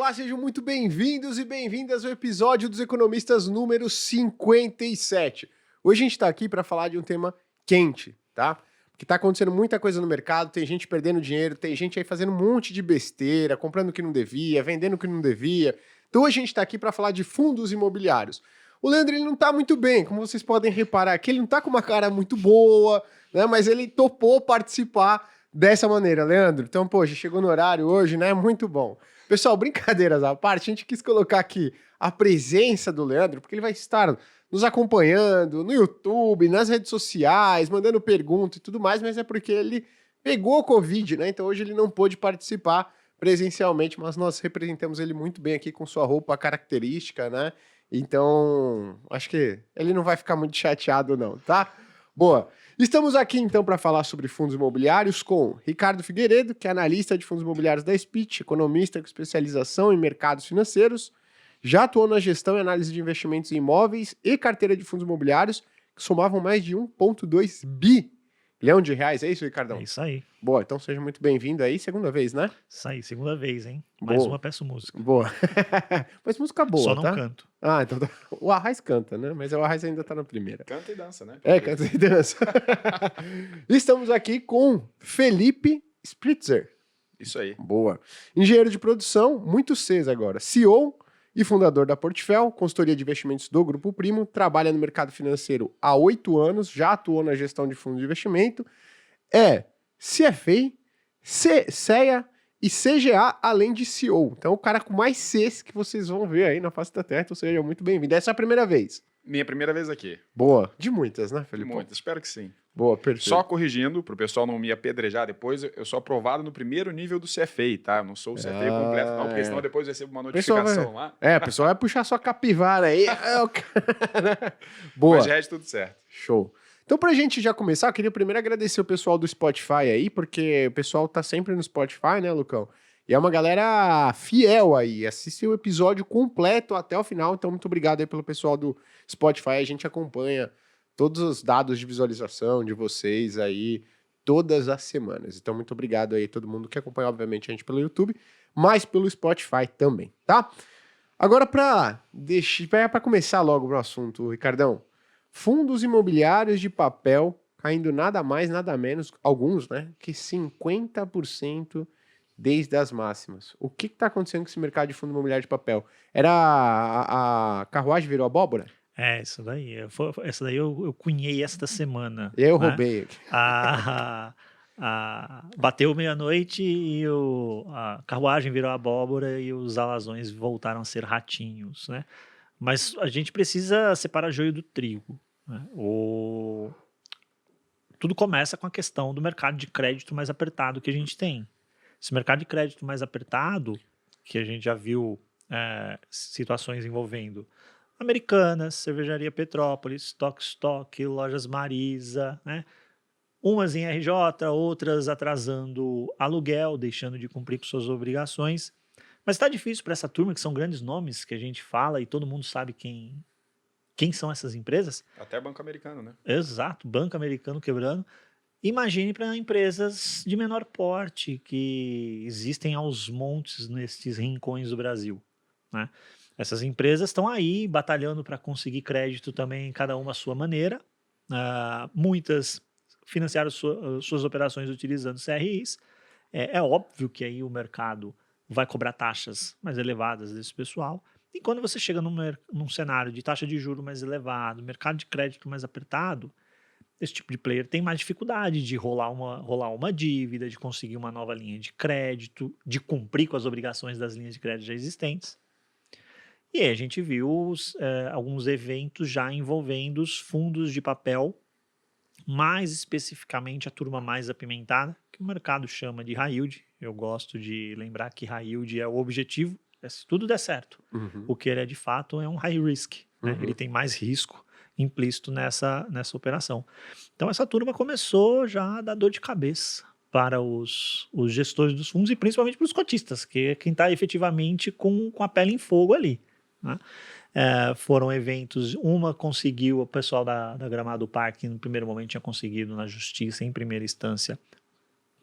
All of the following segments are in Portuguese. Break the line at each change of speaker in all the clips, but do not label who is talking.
olá, sejam muito bem-vindos e bem-vindas ao episódio dos Economistas número 57. Hoje a gente está aqui para falar de um tema quente, tá? Porque tá acontecendo muita coisa no mercado, tem gente perdendo dinheiro, tem gente aí fazendo um monte de besteira, comprando o que não devia, vendendo o que não devia. Então hoje a gente está aqui para falar de fundos imobiliários. O Leandro, ele não tá muito bem, como vocês podem reparar aqui, ele não tá com uma cara muito boa, né? Mas ele topou participar dessa maneira, Leandro. Então, já chegou no horário hoje, né? Muito bom. Pessoal, brincadeiras à parte, a gente quis colocar aqui a presença do Leandro, porque ele vai estar nos acompanhando no YouTube, nas redes sociais, mandando perguntas e tudo mais, mas é porque ele pegou o Covid, né? Então hoje ele não pôde participar presencialmente, mas nós representamos ele muito bem aqui com sua roupa característica, né? Então, acho que ele não vai ficar muito chateado não, tá? Boa. Estamos aqui então para falar sobre fundos imobiliários com Ricardo Figueiredo, que é analista de fundos imobiliários da Spitz, economista com especialização em mercados financeiros, já atuou na gestão e análise de investimentos em imóveis e carteira de fundos imobiliários, que somavam mais de 1,2 bilhão de reais. É isso, Ricardão?
É isso aí.
Boa, então seja muito bem-vindo aí, segunda vez, né?
Isso aí, segunda vez, hein? Mais uma peço música.
Boa. Mas música boa,
só não
tá?
canto.
Ah, então o Arraiz canta, né? Mas o Arraiz ainda tá na primeira.
Canta e dança, né?
Canta e dança. Estamos aqui com Felipe Spritzer.
Isso aí.
Boa. Engenheiro de produção, muito Cs agora. CEO e fundador da Portfel, consultoria de investimentos do Grupo Primo, trabalha no mercado financeiro há 8 anos, já atuou na gestão de fundos de investimento, é CFA, CEA e CGA, além de CEO. Então, o cara com mais Cs que vocês vão ver aí na face da terra, então seja muito bem-vindo. Essa é a primeira vez.
Minha primeira vez aqui.
Boa. De muitas, né, Felipe?
De muitas, espero que sim.
Boa, perfeito.
Só corrigindo, para o pessoal não me apedrejar depois, eu sou aprovado no primeiro nível do CFA, tá? Eu não sou o CFA completo não, porque senão depois eu recebo uma notificação lá.
O pessoal vai puxar sua capivara aí. Boa.
Mas já é de tudo certo.
Show. Então, pra gente já começar, eu queria primeiro agradecer o pessoal do Spotify aí, porque o pessoal tá sempre no Spotify, né, Lucão? E é uma galera fiel aí, assiste o episódio completo até o final, então muito obrigado aí pelo pessoal do Spotify, a gente acompanha todos os dados de visualização de vocês aí todas as semanas. Então muito obrigado aí a todo mundo que acompanha, obviamente, a gente pelo YouTube, mas pelo Spotify também, tá? Agora, para começar logo o assunto, Ricardão, fundos imobiliários de papel caindo nada mais, nada menos, alguns, né, que 50% desde as máximas. O que está acontecendo com esse mercado de fundo imobiliário de papel? Era a carruagem virou abóbora?
É, isso daí. Essa daí eu cunhei esta semana.
Eu
né?
roubei.
Bateu meia-noite e a carruagem virou abóbora e os alazões voltaram a ser ratinhos, né? Mas a gente precisa separar joio do trigo, né? Tudo começa com a questão do mercado de crédito mais apertado que a gente tem. Esse mercado de crédito mais apertado, que a gente já viu situações envolvendo Americanas, Cervejaria Petrópolis, Stock, Lojas Marisa, né? Umas em RJ, outras atrasando aluguel, deixando de cumprir com suas obrigações. Mas está difícil para essa turma, que são grandes nomes que a gente fala e todo mundo sabe quem são essas empresas.
Até Banco Americano, né?
Exato, Banco Americano quebrando. Imagine para empresas de menor porte que existem aos montes nesses rincões do Brasil, né? Essas empresas estão aí batalhando para conseguir crédito também, cada uma à sua maneira. Muitas financiaram suas operações utilizando CRIs. É óbvio que aí o mercado vai cobrar taxas mais elevadas desse pessoal. E quando você chega num cenário de taxa de juros mais elevado, mercado de crédito mais apertado, esse tipo de player tem mais dificuldade de rolar uma dívida, de conseguir uma nova linha de crédito, de cumprir com as obrigações das linhas de crédito já existentes. E aí a gente viu alguns eventos já envolvendo os fundos de papel, mais especificamente a turma mais apimentada, que o mercado chama de high yield. Eu gosto de lembrar que high yield é o objetivo, se tudo der certo.
Uhum.
O que ele é de fato é um high risk, né? Ele tem mais risco implícito nessa operação. Então essa turma começou já a dar dor de cabeça para os gestores dos fundos e principalmente para os cotistas, que é quem está efetivamente com a pele em fogo ali, né? Foram eventos, uma conseguiu, o pessoal da Gramado Parque no primeiro momento tinha conseguido na justiça em primeira instância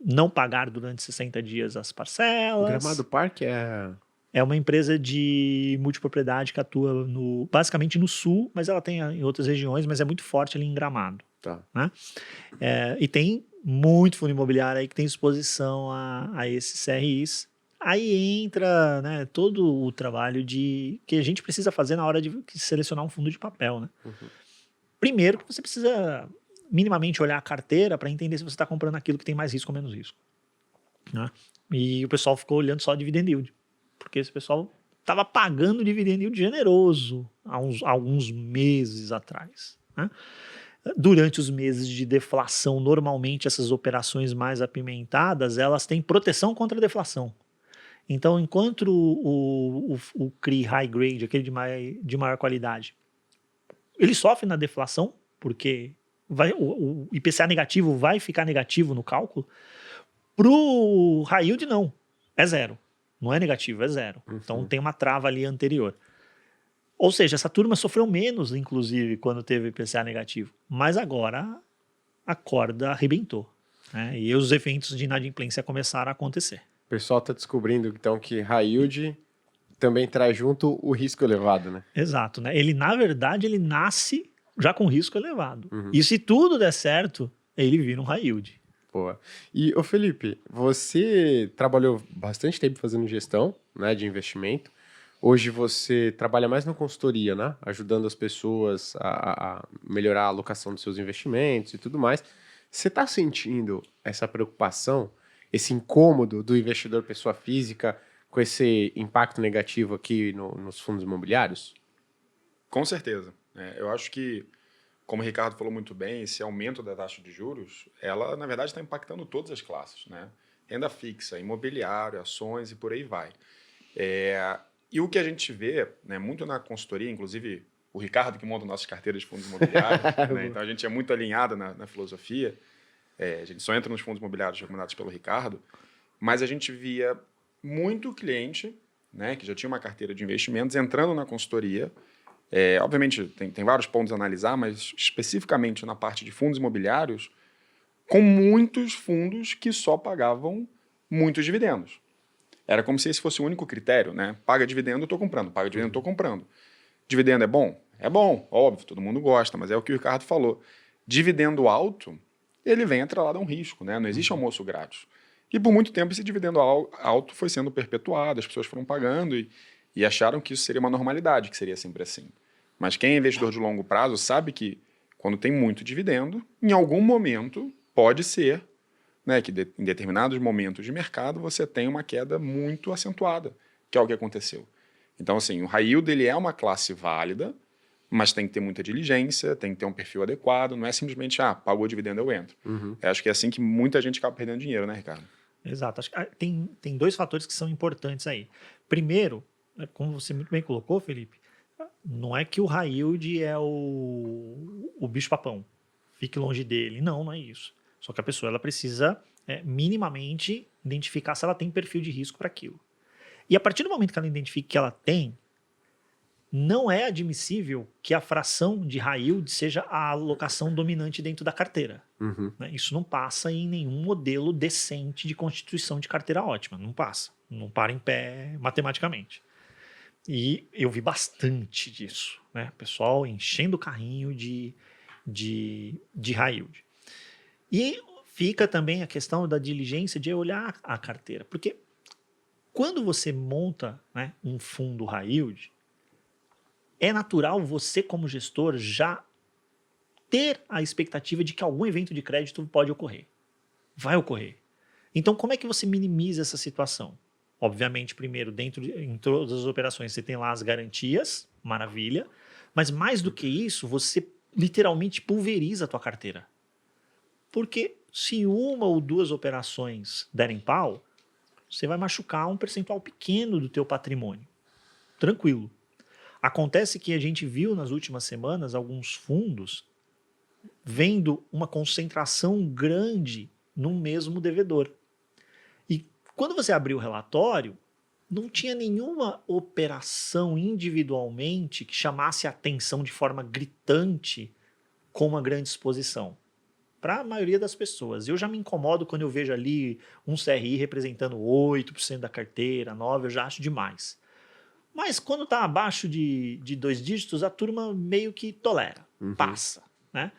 não pagar durante 60 dias as parcelas.
O Gramado Parque é
É uma empresa de multipropriedade que atua basicamente no sul, mas ela tem em outras regiões, mas é muito forte ali em Gramado.
Tá.
Né? E tem muito fundo imobiliário aí que tem exposição a esses CRIs. Aí entra, né, todo o trabalho que a gente precisa fazer na hora de selecionar um fundo de papel. Né? Primeiro, você precisa minimamente olhar a carteira para entender se você está comprando aquilo que tem mais risco ou menos risco. Né? E o pessoal ficou olhando só dividend yield, porque esse pessoal estava pagando dividend yield generoso há alguns meses atrás. Né? Durante os meses de deflação, normalmente essas operações mais apimentadas, elas têm proteção contra a deflação. Então, enquanto o CRI high grade, aquele de maior qualidade, ele sofre na deflação, porque o IPCA negativo vai ficar negativo no cálculo, para o high yield não, é zero. Não é negativo, é zero. Então tem uma trava ali anterior. Ou seja, essa turma sofreu menos, inclusive, quando teve IPCA negativo. Mas agora a corda arrebentou. Né? E os eventos de inadimplência começaram a acontecer.
O pessoal está descobrindo, então, que high yield também traz junto o risco elevado, né?
Exato. Né? Ele, na verdade, ele nasce já com risco elevado. E se tudo der certo, ele vira um high yield.
Boa. E, ô Felipe, você trabalhou bastante tempo fazendo gestão, né, de investimento. Hoje você trabalha mais na consultoria, né? Ajudando as pessoas a melhorar a alocação dos seus investimentos e tudo mais. Você está sentindo essa preocupação, esse incômodo do investidor pessoa física com esse impacto negativo aqui nos fundos imobiliários?
Com certeza. Eu acho que, como o Ricardo falou muito bem, esse aumento da taxa de juros, ela, na verdade, está impactando todas as classes. Né? Renda fixa, imobiliário, ações e por aí vai. E o que a gente vê, né, muito na consultoria, inclusive o Ricardo que monta nossas carteiras de fundos imobiliários, né, então a gente é muito alinhado na filosofia, a gente só entra nos fundos imobiliários recomendados pelo Ricardo, mas a gente via muito cliente, né, que já tinha uma carteira de investimentos entrando na consultoria. Obviamente tem vários pontos a analisar, mas especificamente na parte de fundos imobiliários, com muitos fundos que só pagavam muitos dividendos. Era como se esse fosse o único critério, né? Paga dividendo, eu estou comprando. Paga dividendo, eu estou comprando. Dividendo é bom? É bom, óbvio, todo mundo gosta, mas é o que o Ricardo falou. Dividendo alto, ele vem atrelado a um risco, né? Não existe almoço grátis. E por muito tempo esse dividendo alto foi sendo perpetuado, as pessoas foram pagando e acharam que isso seria uma normalidade, que seria sempre assim. Mas quem é investidor de longo prazo sabe que quando tem muito dividendo, em algum momento pode ser, né, que em determinados momentos de mercado você tem uma queda muito acentuada, que é o que aconteceu. Então, assim, o high yield ele é uma classe válida, mas tem que ter muita diligência, tem que ter um perfil adequado, não é simplesmente, pagou dividendo, eu entro. Acho que é assim que muita gente acaba perdendo dinheiro, né, Ricardo?
Exato. Acho que tem dois fatores que são importantes aí. Primeiro, como você muito bem colocou, Felipe, não é que o high yield é o bicho-papão. Fique longe dele. Não é isso. Só que a pessoa ela precisa minimamente identificar se ela tem perfil de risco para aquilo. E a partir do momento que ela identifica que ela tem, não é admissível que a fração de high yield seja a alocação dominante dentro da carteira. Né? Isso não passa em nenhum modelo decente de constituição de carteira ótima. Não passa. Não para em pé matematicamente. E eu vi bastante disso. Né? Pessoal enchendo o carrinho de high yield. E fica também a questão da diligência de olhar a carteira. Porque quando você monta, né, um fundo high yield, é natural você, como gestor, já ter a expectativa de que algum evento de crédito pode ocorrer. Vai ocorrer. Então, como é que você minimiza essa situação? Obviamente, primeiro, em todas as operações, você tem lá as garantias, maravilha. Mas mais do que isso, você literalmente pulveriza a tua carteira. Porque se uma ou duas operações derem pau, você vai machucar um percentual pequeno do teu patrimônio. Tranquilo. Acontece que a gente viu nas últimas semanas alguns fundos vendo uma concentração grande no mesmo devedor. E quando você abriu o relatório, não tinha nenhuma operação individualmente que chamasse a atenção de forma gritante com uma grande exposição. para a maioria das pessoas. Eu já me incomodo quando eu vejo ali um CRI representando 8% da carteira, 9%, eu já acho demais. Mas quando está abaixo de 2 dígitos, a turma meio que tolera, passa, né?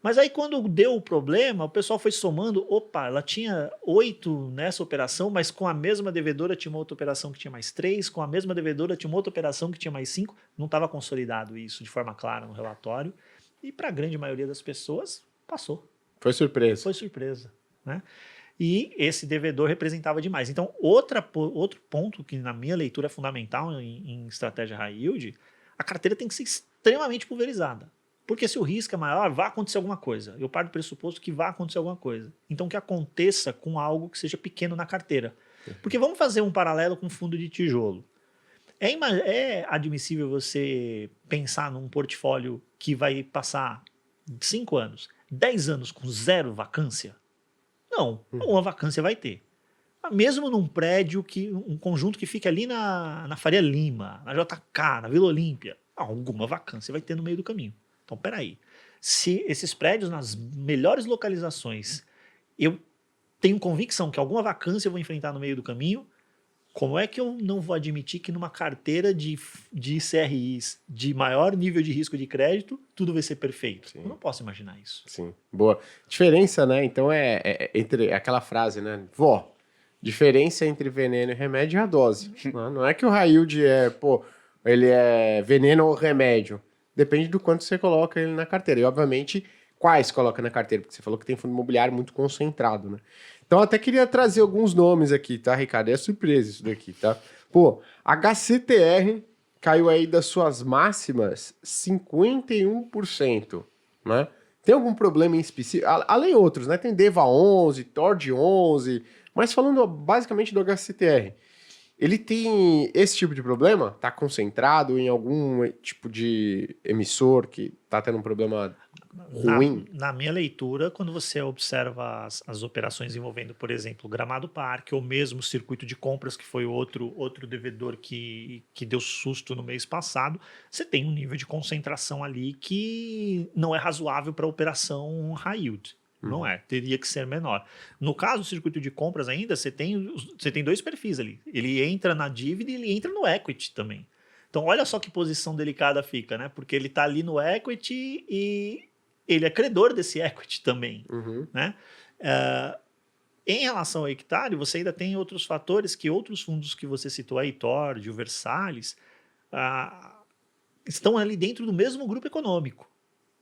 Mas aí quando deu o problema, o pessoal foi somando, opa, ela tinha 8 nessa operação, mas com a mesma devedora tinha uma outra operação que tinha mais 3, com a mesma devedora tinha uma outra operação que tinha mais 5, não estava consolidado isso de forma clara no relatório, e para a grande maioria das pessoas, passou.
Foi surpresa.
Foi surpresa, né? E esse devedor representava demais. Então, outro ponto que na minha leitura é fundamental em estratégia high yield, a carteira tem que ser extremamente pulverizada. Porque se o risco é maior, vai acontecer alguma coisa. Eu paro do pressuposto que vai acontecer alguma coisa. Então, que aconteça com algo que seja pequeno na carteira. Porque vamos fazer um paralelo com fundo de tijolo. É admissível você pensar num portfólio que vai passar 5 anos, 10 anos com 0 vacância? Não, uma vacância vai ter. Mesmo num prédio, um conjunto que fica ali na Faria Lima, na JK, na Vila Olímpia, alguma vacância vai ter no meio do caminho. Então, peraí. Se esses prédios nas melhores localizações, eu tenho convicção que alguma vacância eu vou enfrentar no meio do caminho, como é que eu não vou admitir que numa carteira de CRIs de maior nível de risco de crédito, tudo vai ser perfeito? Sim. Eu não posso imaginar isso.
Sim, boa. Diferença, né? Então é entre aquela frase, né? Diferença entre veneno e remédio é a dose. Não é que o high yield ele é veneno ou remédio. Depende do quanto você coloca ele na carteira. E, obviamente, quais coloca na carteira? Porque você falou que tem fundo imobiliário muito concentrado, né? Então, eu até queria trazer alguns nomes aqui, tá, Ricardo? É surpresa isso daqui, tá? HCTR caiu aí das suas máximas 51%, né? Tem algum problema em específico? Além outros, né? Tem DEVA 11, TORD 11, mas falando basicamente do HCTR, ele tem esse tipo de problema? Está concentrado em algum tipo de emissor que está tendo um problema ruim?
Na minha leitura, quando você observa as operações envolvendo, por exemplo, Gramado Parque ou mesmo Circuito de Compras, que foi outro devedor que deu susto no mês passado, você tem um nível de concentração ali que não é razoável para a operação high yield. Não é, teria que ser menor. No caso do circuito de compras ainda, você tem 2 perfis ali. Ele entra na dívida e ele entra no equity também. Então, olha só que posição delicada fica, né? Porque ele está ali no equity e ele é credor desse equity também, né? Em relação ao hectare, você ainda tem outros fatores que outros fundos que você citou aí, TORD, o Versalhes, estão ali dentro do mesmo grupo econômico.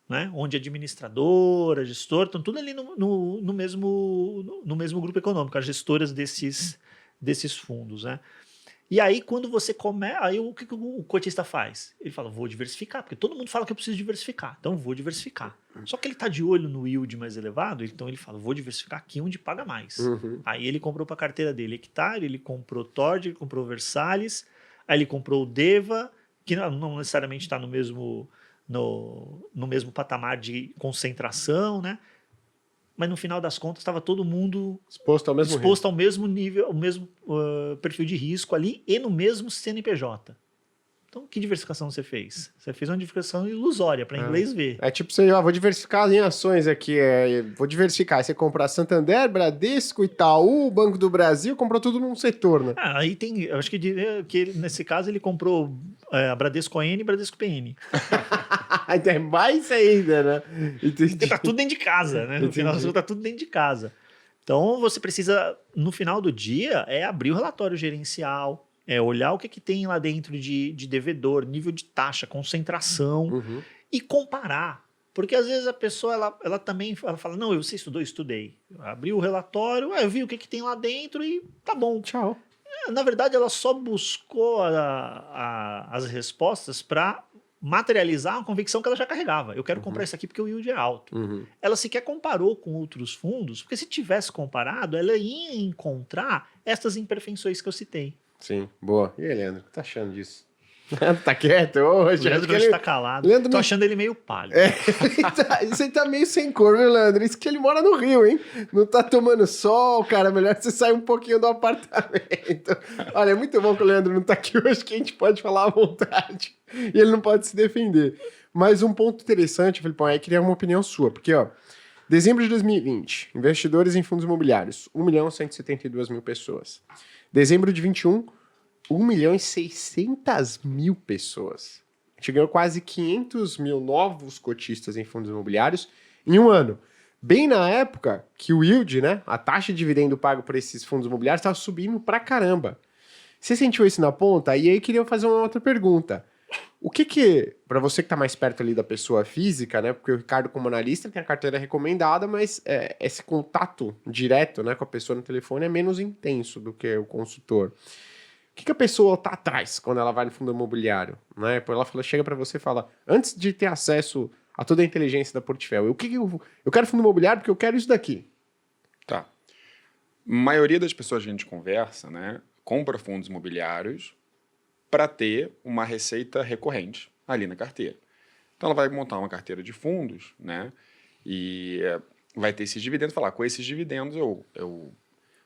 Né? Onde administradora, gestor, estão tudo ali no mesmo grupo econômico, as gestoras desses fundos. Né? E aí, quando você começa, aí o que o cotista faz? Ele fala, vou diversificar, porque todo mundo fala que eu preciso diversificar, então vou diversificar. Só que ele está de olho no yield mais elevado, então ele fala, vou diversificar aqui onde paga mais. Aí ele comprou para a carteira dele hectare, ele comprou TORD, ele comprou Versalhes, aí ele comprou o DEVA, que não necessariamente está no mesmo patamar de concentração, né? Mas no final das contas estava todo mundo
exposto ao mesmo
nível, ao mesmo perfil de risco ali e no mesmo CNPJ. Então, que diversificação você fez? Você fez uma diversificação ilusória, para inglês ver.
É tipo você, vou diversificar em ações aqui, vou diversificar. Aí você comprar Santander, Bradesco, Itaú, Banco do Brasil, comprou tudo num setor, né?
Aí tem, eu acho que nesse caso ele comprou a Bradesco N e Bradesco PN.
Então é mais ainda, né?
Porque tá tudo dentro de casa, né? No final das contas, tá tudo dentro de casa. Então, você precisa, no final do dia, abrir o relatório gerencial, olhar o que tem lá dentro de devedor, nível de taxa, concentração e comparar. Porque às vezes a pessoa ela também fala, não, você estudou, estudei. Abri o relatório, eu vi o que tem lá dentro e tá bom.
Tchau.
Na verdade, ela só buscou as respostas para materializar a convicção que ela já carregava. Eu quero comprar isso aqui porque o yield é alto. Ela sequer comparou com outros fundos, porque se tivesse comparado, ela ia encontrar essas imperfeições que eu citei.
Sim, boa. E aí, Leandro, o que tá achando disso? Tá quieto hoje?
O Leandro hoje tá calado. Tô achando ele meio pálido.
Você tá meio sem cor, viu, Leandro? Isso que ele mora no Rio, hein? Não tá tomando sol, cara. Melhor você sair um pouquinho do apartamento. Olha, é muito bom que o Leandro não tá aqui hoje, que a gente pode falar à vontade. E ele não pode se defender. Mas um ponto interessante, Felipão, aí queria uma opinião sua. Porque, Dezembro de 2020, investidores em fundos imobiliários, 1.172.000 pessoas. Dezembro de 21, 1.600.000 pessoas. A gente ganhou quase 500 mil novos cotistas em fundos imobiliários em um ano. Bem na época que o yield, né, a taxa de dividendo pago por esses fundos imobiliários, estava subindo pra caramba. Você sentiu isso na ponta? E aí eu queria fazer uma outra pergunta. O que para você que está mais perto ali da pessoa física, né? Porque o Ricardo, como analista, tem a carteira recomendada, mas esse contato direto, né, com a pessoa no telefone é menos intenso do que o consultor. O que a pessoa tá atrás quando ela vai no fundo imobiliário, né? Ela chega para você e fala, antes de ter acesso a toda a inteligência da Portfel, eu quero fundo imobiliário porque eu quero isso daqui.
Tá. A maioria das pessoas que a gente conversa, né, compra fundos imobiliários para ter uma receita recorrente ali na carteira. Então ela vai montar uma carteira de fundos, né, e vai ter esses dividendos, falar, com esses dividendos eu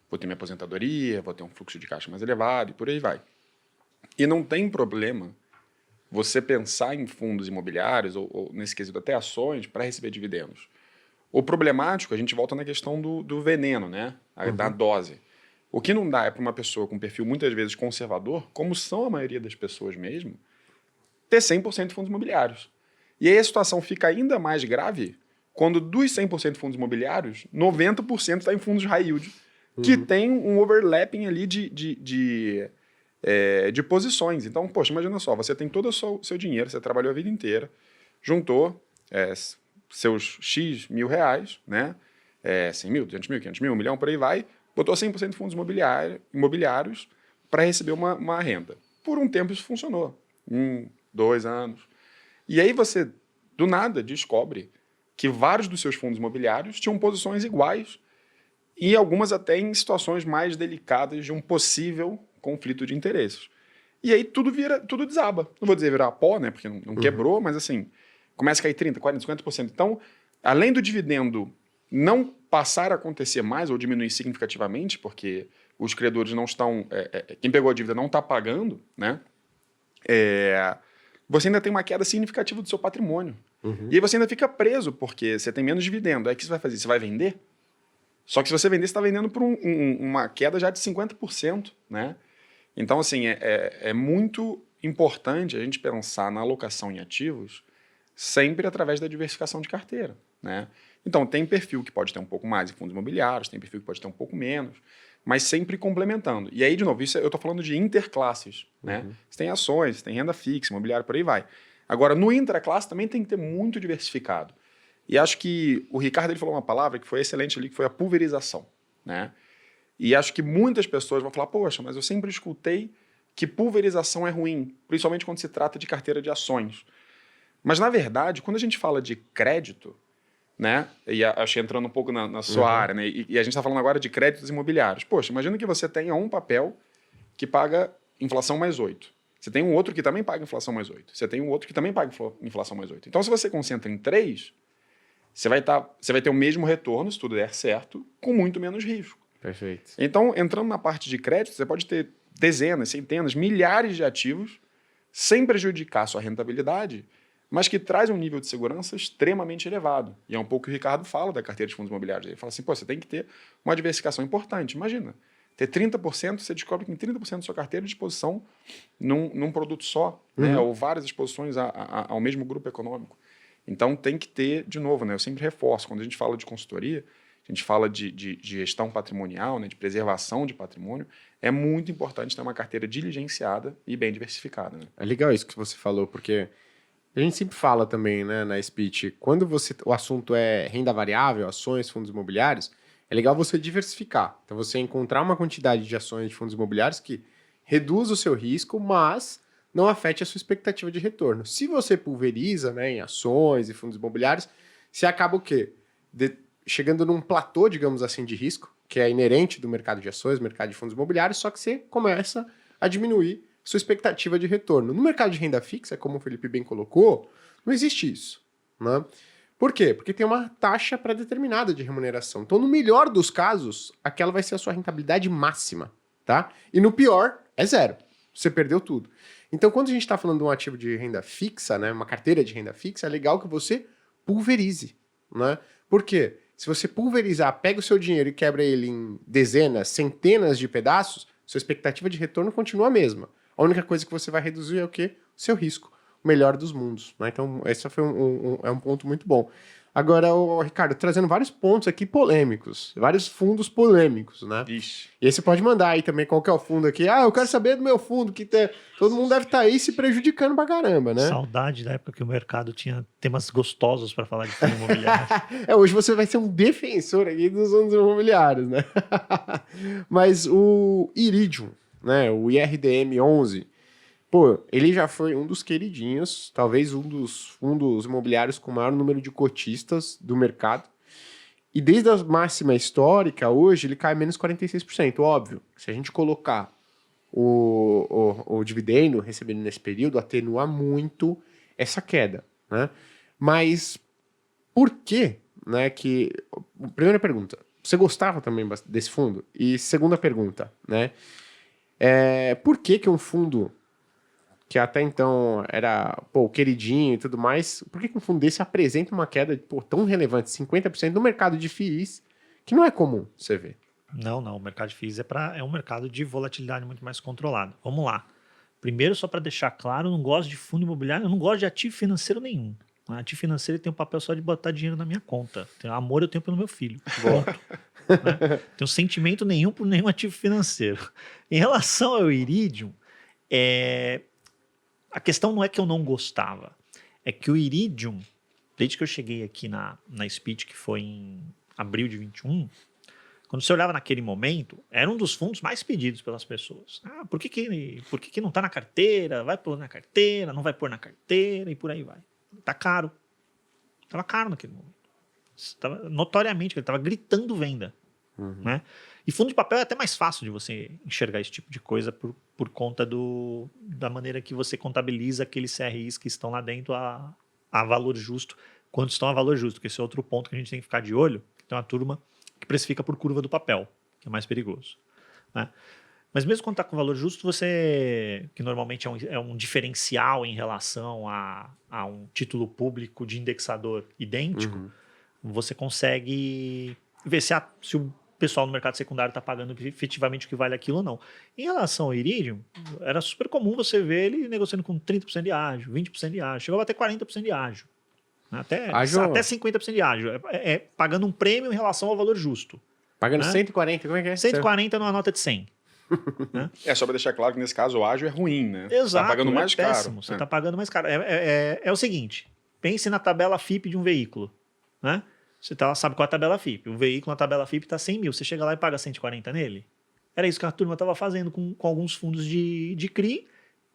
vou ter minha aposentadoria, vou ter um fluxo de caixa mais elevado e por aí vai. E não tem problema você pensar em fundos imobiliários, ou nesse quesito até ações, para receber dividendos. O problemático, a gente volta na questão do veneno, né? Da dose. O que não dá é para uma pessoa com perfil muitas vezes conservador, como são a maioria das pessoas mesmo, ter 100% de fundos imobiliários. E aí a situação fica ainda mais grave quando dos 100% de fundos imobiliários, 90% está em fundos high yield, que tem um overlapping ali de posições. Então, poxa, imagina só, você tem todo o seu dinheiro, você trabalhou a vida inteira, juntou seus X mil reais, né? 100 mil, 200 mil, 500 mil, 1 milhão, por aí vai, botou 100% de fundos imobiliários para receber uma renda. Por um tempo isso funcionou, 1, 2 anos. E aí você, do nada, descobre que vários dos seus fundos imobiliários tinham posições iguais e algumas até em situações mais delicadas de um possível conflito de interesses. E aí tudo desaba. Não vou dizer virar pó, né, porque não quebrou, mas assim, começa a cair 30%, 40%, 50%. Então, além do dividendo não passar a acontecer mais ou diminuir significativamente, porque os credores não estão... quem pegou a dívida não está pagando, né? Você ainda tem uma queda significativa do seu patrimônio. E aí você ainda fica preso, porque você tem menos dividendo. Aí o que você vai fazer? Você vai vender? Só que se você vender, você está vendendo por uma queda já de 50%, né? Então, assim, é muito importante a gente pensar na alocação em ativos sempre através da diversificação de carteira, né? Então, tem perfil que pode ter um pouco mais em fundos imobiliários, tem perfil que pode ter um pouco menos, mas sempre complementando. E aí, de novo, isso eu estou falando de interclasses, né? Você tem ações, você tem renda fixa, imobiliário, por aí vai. Agora, no intraclasse também tem que ter muito diversificado. E acho que o Ricardo ele falou uma palavra que foi excelente ali, que foi a pulverização, né? E acho que muitas pessoas vão falar, poxa, mas eu sempre escutei que pulverização é ruim, principalmente quando se trata de carteira de ações. Mas, na verdade, quando a gente fala de crédito, né? E acho que entrando um pouco na sua área, né? E a gente está falando agora de créditos imobiliários. Poxa, imagina que você tenha um papel que paga inflação mais 8. Você tem um outro que também paga inflação mais 8. Você tem um outro que também paga inflação mais 8. Então, se você concentra em 3, você vai ter o mesmo retorno, se tudo der certo, com muito menos risco.
Perfeito.
Então, entrando na parte de crédito, você pode ter dezenas, centenas, milhares de ativos sem prejudicar a sua rentabilidade, mas que traz um nível de segurança extremamente elevado. E é um pouco o que o Ricardo fala da carteira de fundos imobiliários. Ele fala assim, pô, você tem que ter uma diversificação importante. Imagina, ter 30%, você descobre que tem 30% da sua carteira de exposição num produto só, né? Ou várias exposições ao mesmo grupo econômico. Então, tem que ter, de novo, né? Eu sempre reforço, quando a gente fala de consultoria, a gente fala de gestão patrimonial, né? De preservação de patrimônio, é muito importante ter uma carteira diligenciada e bem diversificada. Né?
É legal isso que você falou, porque a gente sempre fala também, né, na speech, quando o assunto é renda variável, ações, fundos imobiliários, é legal você diversificar. Então, você encontrar uma quantidade de ações de fundos imobiliários que reduz o seu risco, mas não afete a sua expectativa de retorno. Se você pulveriza, né, em ações e fundos imobiliários, você acaba o quê? Chegando num platô, digamos assim, de risco, que é inerente do mercado de ações, mercado de fundos imobiliários, só que você começa a diminuir sua expectativa de retorno. No mercado de renda fixa, como o Felipe bem colocou, não existe isso, né? Por quê? Porque tem uma taxa pré-determinada de remuneração. Então, no melhor dos casos, aquela vai ser a sua rentabilidade máxima, tá? E no pior, é zero. Você perdeu tudo. Então, quando a gente está falando de um ativo de renda fixa, né, uma carteira de renda fixa, é legal que você pulverize, né? Por quê? Se você pulverizar, pega o seu dinheiro e quebra ele em dezenas, centenas de pedaços, sua expectativa de retorno continua a mesma. A única coisa que você vai reduzir é o quê? O seu risco. O melhor dos mundos. Né? Então, esse foi um ponto muito bom. Agora, Ricardo, trazendo vários pontos aqui polêmicos, vários fundos polêmicos, né?
Ixi.
E aí você pode mandar aí também qual que é o fundo aqui. Eu quero saber do meu fundo, todo mundo deve estar aí se prejudicando pra caramba, né?
Saudade da época que o mercado tinha temas gostosos para falar de fundo imobiliário.
Hoje você vai ser um defensor aqui dos fundos imobiliários, né? Mas o Iridium, né? O IRDM11, pô, ele já foi um dos queridinhos, talvez um dos fundos imobiliários com o maior número de cotistas do mercado. E desde a máxima histórica, hoje, ele cai menos 46%. Óbvio, se a gente colocar o dividendo recebido nesse período, atenua muito essa queda, né? Mas por que, né, que... Primeira pergunta, você gostava também desse fundo? E segunda pergunta, né? Por que um fundo que até então era, pô, queridinho e tudo mais, por que um fundo desse apresenta uma queda, pô, tão relevante, 50% no mercado de FIIs, que não é comum você ver?
Não, o mercado de FIIs é um mercado de volatilidade muito mais controlado. Vamos lá. Primeiro, só para deixar claro, eu não gosto de fundo imobiliário, eu não gosto de ativo financeiro nenhum. O ativo financeiro tem um papel só de botar dinheiro na minha conta. Amor eu tenho pelo meu filho. Ponto. Né? Tenho sentimento nenhum por nenhum ativo financeiro. Em relação ao Iridium, a questão não é que eu não gostava, é que o Iridium, desde que eu cheguei aqui na Speech, que foi em abril de 21, quando você olhava naquele momento, era um dos fundos mais pedidos pelas pessoas. Por que não está na carteira? Vai pôr na carteira, não vai pôr na carteira e por aí vai. Tá caro. Estava caro naquele momento. Notoriamente, ele estava gritando venda.
Uhum.
Né? E fundo de papel é até mais fácil de você enxergar esse tipo de coisa por conta da maneira que você contabiliza aqueles CRIs que estão lá dentro a valor justo, quando estão a valor justo, que esse é outro ponto que a gente tem que ficar de olho, que tem uma turma que precifica por curva do papel, que é mais perigoso. Né? Mas mesmo quando está com valor justo, que normalmente é um diferencial em relação a um título público de indexador idêntico, você consegue ver se o pessoal no mercado secundário está pagando efetivamente o que vale aquilo ou não. Em relação ao Iridium, era super comum você ver ele negociando com 30% de ágio, 20% de ágio, chegou a bater 40% de ágio. Até 50% de ágio. Pagando um prêmio em relação ao valor justo.
Pagando
né?
140, como é que é?
140 numa nota de 100. Né?
Só para deixar claro que nesse caso o ágio é ruim, né?
Exato.
Você tá pagando mais
péssimo.
caro.
Você está pagando mais caro. É o seguinte, pense na tabela FIP de um veículo. Né? Você sabe qual é a tabela FIP. O veículo na tabela FIP está 100 mil. Você chega lá e paga 140 nele? Era isso que a turma estava fazendo com alguns fundos de CRI,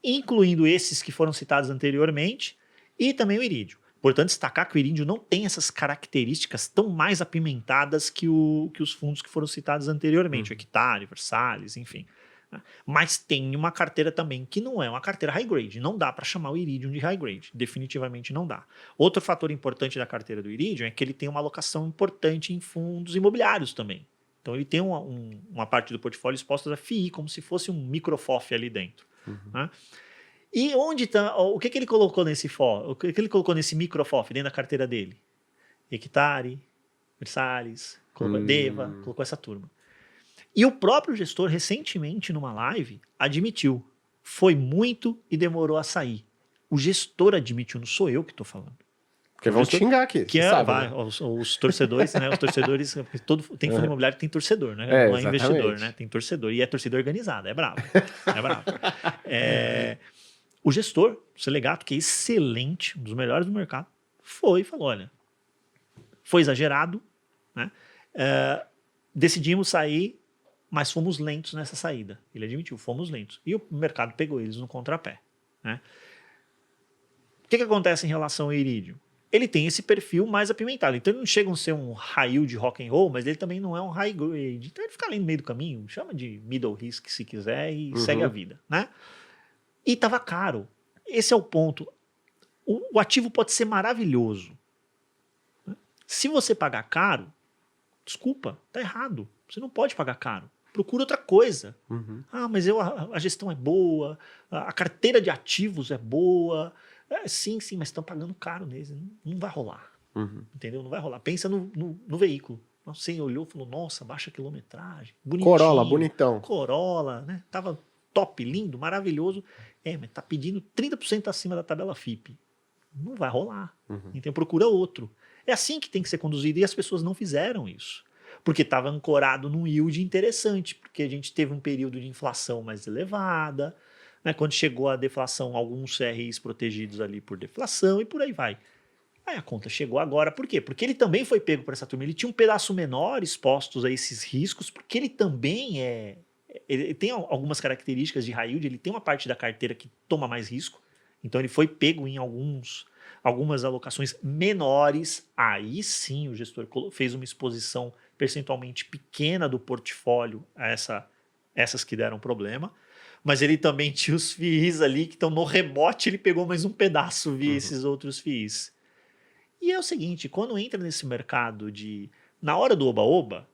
incluindo esses que foram citados anteriormente, e também o Iridium. Importante destacar que o Iridium não tem essas características tão mais apimentadas que os fundos que foram citados anteriormente, o Hectare, Versalhes, enfim. Né? Mas tem uma carteira também que não é uma carteira high grade. Não dá para chamar o Iridium de high grade. Definitivamente não dá. Outro fator importante da carteira do Iridium é que ele tem uma alocação importante em fundos imobiliários também. Então ele tem uma parte do portfólio exposta a FII, como se fosse um microFOF ali dentro. Né? E onde está? O que ele colocou nesse FOF? O que ele colocou nesse microFOF dentro da carteira dele? Hectare, Versalhes, colocou Deva, colocou essa turma. E o próprio gestor, recentemente, numa live, admitiu. Foi muito e demorou a sair. O gestor admitiu, não sou eu que estou falando.
Porque vão te xingar aqui.
Né? Os torcedores, né? Os torcedores, tem fundo imobiliário que tem torcedor, né? Não é investidor, né? Tem torcedor. E é torcedor organizado, é bravo. O gestor, o Selegato, que é excelente, um dos melhores do mercado, foi e falou, olha, foi exagerado, né? Decidimos sair, mas fomos lentos nessa saída. Ele admitiu, fomos lentos. E o mercado pegou eles no contrapé. Né? O que acontece em relação ao Iridium? Ele tem esse perfil mais apimentado. Então ele não chega a ser um high yield de rock and roll, mas ele também não é um high grade. Então ele fica ali no meio do caminho, chama de middle risk se quiser e segue a vida. Né? E estava caro. Esse é o ponto. O ativo pode ser maravilhoso. Se você pagar caro, desculpa, tá errado. Você não pode pagar caro. Procura outra coisa. Mas a gestão é boa, a carteira de ativos é boa. Sim, mas estão pagando caro neles. Não vai rolar. Entendeu? Não vai rolar. Pensa no veículo. Você olhou e falou, nossa, baixa quilometragem, bonitinho.
Corolla, bonitão.
Corolla, né? Tava top, lindo, maravilhoso. Mas tá pedindo 30% acima da tabela FIPE. Não vai rolar. Então procura outro. É assim que tem que ser conduzido e as pessoas não fizeram isso. Porque estava ancorado num yield interessante, porque a gente teve um período de inflação mais elevada, né? Quando chegou a deflação, alguns CRIs protegidos ali por deflação e por aí vai. Aí a conta chegou agora, por quê? Porque ele também foi pego por essa turma, ele tinha um pedaço menor expostos a esses riscos, porque ele também ele tem algumas características de high yield, ele tem uma parte da carteira que toma mais risco, então ele foi pego em algumas alocações menores, aí sim o gestor fez uma exposição percentualmente pequena do portfólio a essas que deram problema, mas ele também tinha os FIIs ali que estão no rebote, ele pegou mais um pedaço via esses outros FIIs. E é o seguinte, quando entra nesse mercado na hora do oba-oba,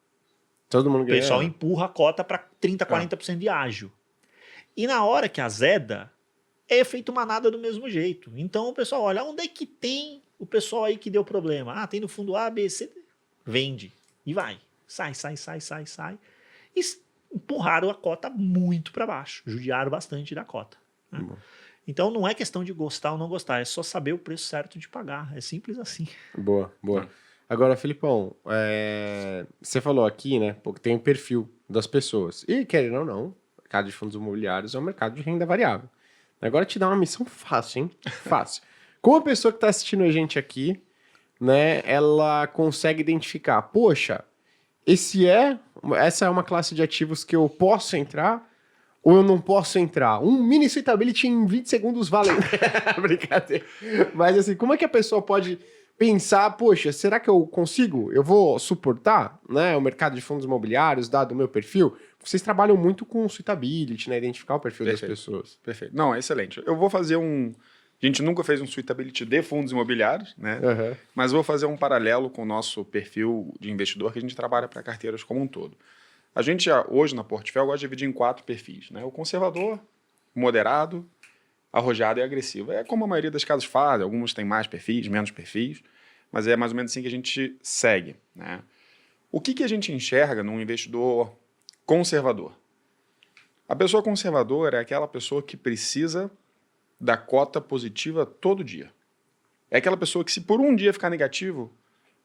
Todo mundo
o pessoal
ganha.
empurra a cota para 30%, 40% de ágio. E na hora que azeda, é feito manada do mesmo jeito. Então o pessoal olha, onde é que tem o pessoal aí que deu problema? Ah, tem no fundo A, B, C, vende. E vai. Sai. E empurraram a cota muito para baixo. Judiaram bastante da cota. Né? Então não é questão de gostar ou não gostar, é só saber o preço certo de pagar. É simples assim.
Boa. Agora, Filipão, você falou aqui, né, que tem o perfil das pessoas. E, querendo ou não, o mercado de fundos imobiliários é um mercado de renda variável. Agora te dá uma missão fácil, hein? Fácil. Como a pessoa que está assistindo a gente aqui, né, ela consegue identificar, poxa, essa é uma classe de ativos que eu posso entrar ou eu não posso entrar? Um mini suitability em 20 segundos valendo. Brincadeira. Mas assim, como é que a pessoa pode pensar, poxa, será que eu consigo? Eu vou suportar, né, o mercado de fundos imobiliários, dado o meu perfil? Vocês trabalham muito com suitability, né, identificar o perfil das pessoas.
Perfeito. Não, é excelente. Eu vou fazer A gente nunca fez um suitability de fundos imobiliários, né? Mas vou fazer um paralelo com o nosso perfil de investidor, que a gente trabalha para carteiras como um todo. A gente, hoje, na Portfel, gosta de dividir em 4 perfis, né? O conservador, moderado, arrojado e agressivo. É como a maioria das casas faz, alguns têm mais perfis, menos perfis, mas é mais ou menos assim que a gente segue, né? O que a gente enxerga num investidor conservador? A pessoa conservadora é aquela pessoa que precisa da cota positiva todo dia. É aquela pessoa que, se por um dia ficar negativo,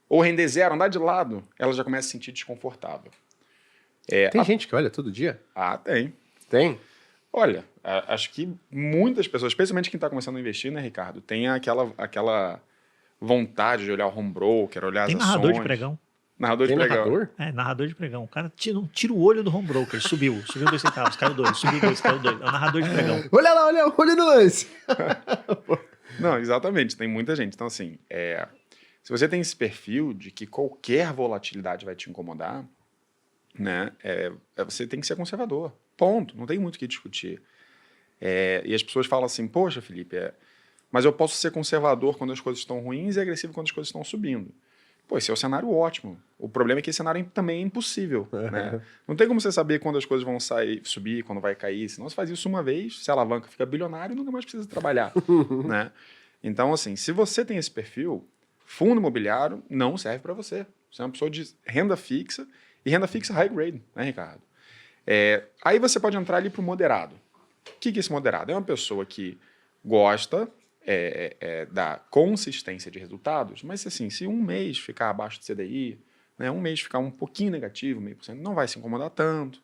ou render zero, andar de lado, ela já começa a se sentir desconfortável.
Tem gente que olha todo dia?
Ah, tem.
Tem?
Olha, acho que muitas pessoas, especialmente quem está começando a investir, né, Ricardo, tem aquela vontade de olhar o home broker, olhar
Tem
as ações.
narrador de pregão.
Narrador de
Tem
pregão.
narrador?
Narrador de pregão. O cara tira o olho do home broker. Subiu 2 centavos, caiu 2. Subiu 2, caiu 2. É o narrador de pregão.
Olha lá, olha no lance.
Não, exatamente, tem muita gente. Então, assim, se você tem esse perfil de que qualquer volatilidade vai te incomodar, né, você tem que ser conservador. Ponto. Não tem muito o que discutir. E as pessoas falam assim, poxa, Felipe, mas eu posso ser conservador quando as coisas estão ruins e agressivo quando as coisas estão subindo. Pô, esse é o cenário ótimo. O problema é que esse cenário também é impossível. Né? Não tem como você saber quando as coisas vão subir, quando vai cair. Senão você faz isso uma vez, se alavanca, fica bilionário e nunca mais precisa trabalhar. Né? Então, assim, se você tem esse perfil, fundo imobiliário não serve para você. Você é uma pessoa de renda fixa e renda fixa high grade, né, Ricardo? Aí você pode entrar ali para o moderado. O que é esse moderado? É uma pessoa que gosta da consistência de resultados, mas assim, se um mês ficar abaixo do CDI, né, um mês ficar um pouquinho negativo, 0,5%, não vai se incomodar tanto.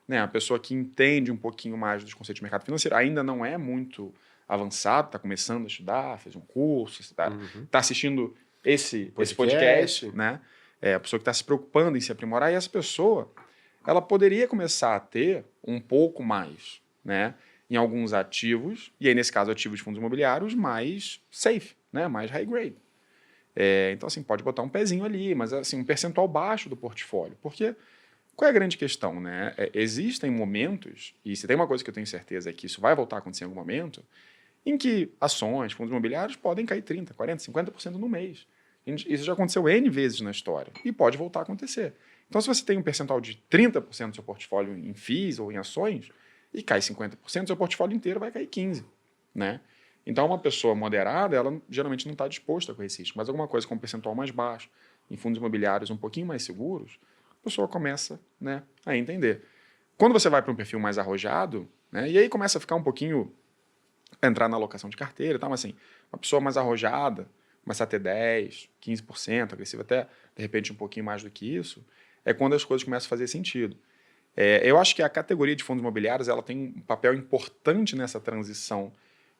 Né, a pessoa que entende um pouquinho mais dos conceitos de mercado financeiro, ainda não é muito avançado, está começando a estudar, fez um curso, está assistindo esse podcast, né? A pessoa que está se preocupando em se aprimorar, e essa pessoa ela poderia começar a ter um pouco mais, né, em alguns ativos, e aí nesse caso ativos de fundos imobiliários mais safe, né, mais high grade. Então assim, pode botar um pezinho ali, mas assim, um percentual baixo do portfólio, porque qual é a grande questão, né? Existem momentos, e se tem uma coisa que eu tenho certeza é que isso vai voltar a acontecer em algum momento, em que ações, fundos imobiliários podem cair 30%, 40%, 50% no mês. Isso já aconteceu N vezes na história e pode voltar a acontecer. Então, se você tem um percentual de 30% do seu portfólio em FIIs ou em ações e cai 50%, seu portfólio inteiro vai cair 15%. Né? Então, uma pessoa moderada, ela geralmente não está disposta com esse risco, mas alguma coisa com um percentual mais baixo, em fundos imobiliários um pouquinho mais seguros, a pessoa começa, né, a entender. Quando você vai para um perfil mais arrojado, né, e aí começa a ficar um pouquinho, entrar na alocação de carteira e tal, mas assim, uma pessoa mais arrojada, começar a ter 10%, 15%, agressiva até, de repente, um pouquinho mais do que isso, é quando as coisas começam a fazer sentido. Eu acho que a categoria de fundos imobiliários ela tem um papel importante nessa transição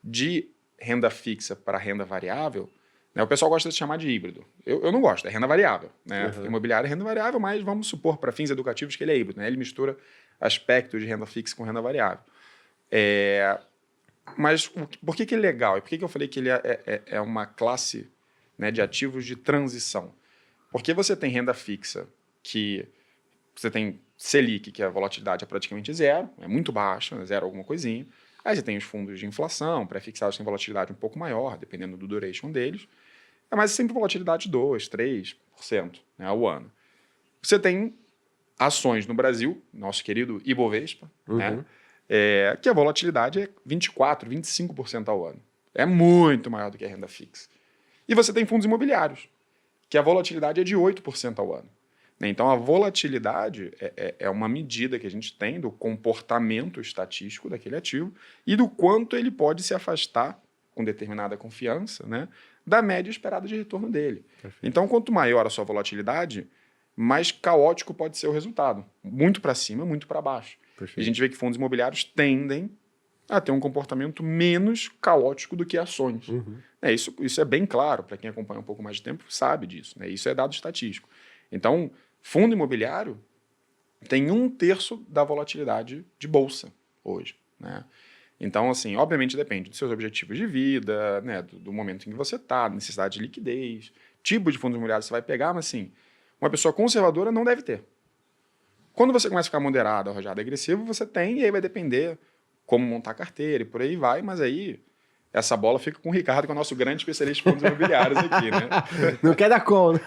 de renda fixa para renda variável. Né? O pessoal gosta de chamar de híbrido. Eu não gosto, é renda variável. Né?
Uhum.
Imobiliário é renda variável, mas vamos supor, para fins educativos, que ele é híbrido. Né? Ele mistura aspectos de renda fixa com renda variável. Mas por que ele é legal? E por que eu falei que ele é uma classe, né, de ativos de transição? Porque você tem renda fixa que você tem Selic, que a volatilidade é praticamente zero, é muito baixa, né, zero alguma coisinha. Aí você tem os fundos de inflação, pré-fixados têm volatilidade um pouco maior, dependendo do duration deles. Mas sempre volatilidade de 2%, 3%, né, ao ano. Você tem ações no Brasil, nosso querido Ibovespa, né, que a volatilidade é 24%, 25% ao ano. É muito maior do que a renda fixa. E você tem fundos imobiliários, que a volatilidade é de 8% ao ano. Então, a volatilidade é uma medida que a gente tem do comportamento estatístico daquele ativo e do quanto ele pode se afastar, com determinada confiança, né, da média esperada de retorno dele. Perfeito. Então, quanto maior a sua volatilidade, mais caótico pode ser o resultado. Muito para cima, muito para baixo. Perfeito. E a gente vê que fundos imobiliários tendem a ter um comportamento menos caótico do que ações. Isso é bem claro, para quem acompanha um pouco mais de tempo sabe disso. Né? Isso é dado estatístico. Então, fundo imobiliário tem 1/3 da volatilidade de bolsa hoje. Né? Então, assim, obviamente depende dos seus objetivos de vida, né, do momento em que você está, necessidade de liquidez, tipo de fundos imobiliários você vai pegar, mas assim, uma pessoa conservadora não deve ter. Quando você começa a ficar moderado, arrojado, agressivo, você tem, e aí vai depender como montar a carteira e por aí vai, mas aí essa bola fica com o Ricardo, que é o nosso grande especialista em fundos imobiliários aqui, né?
Não quer dar conta.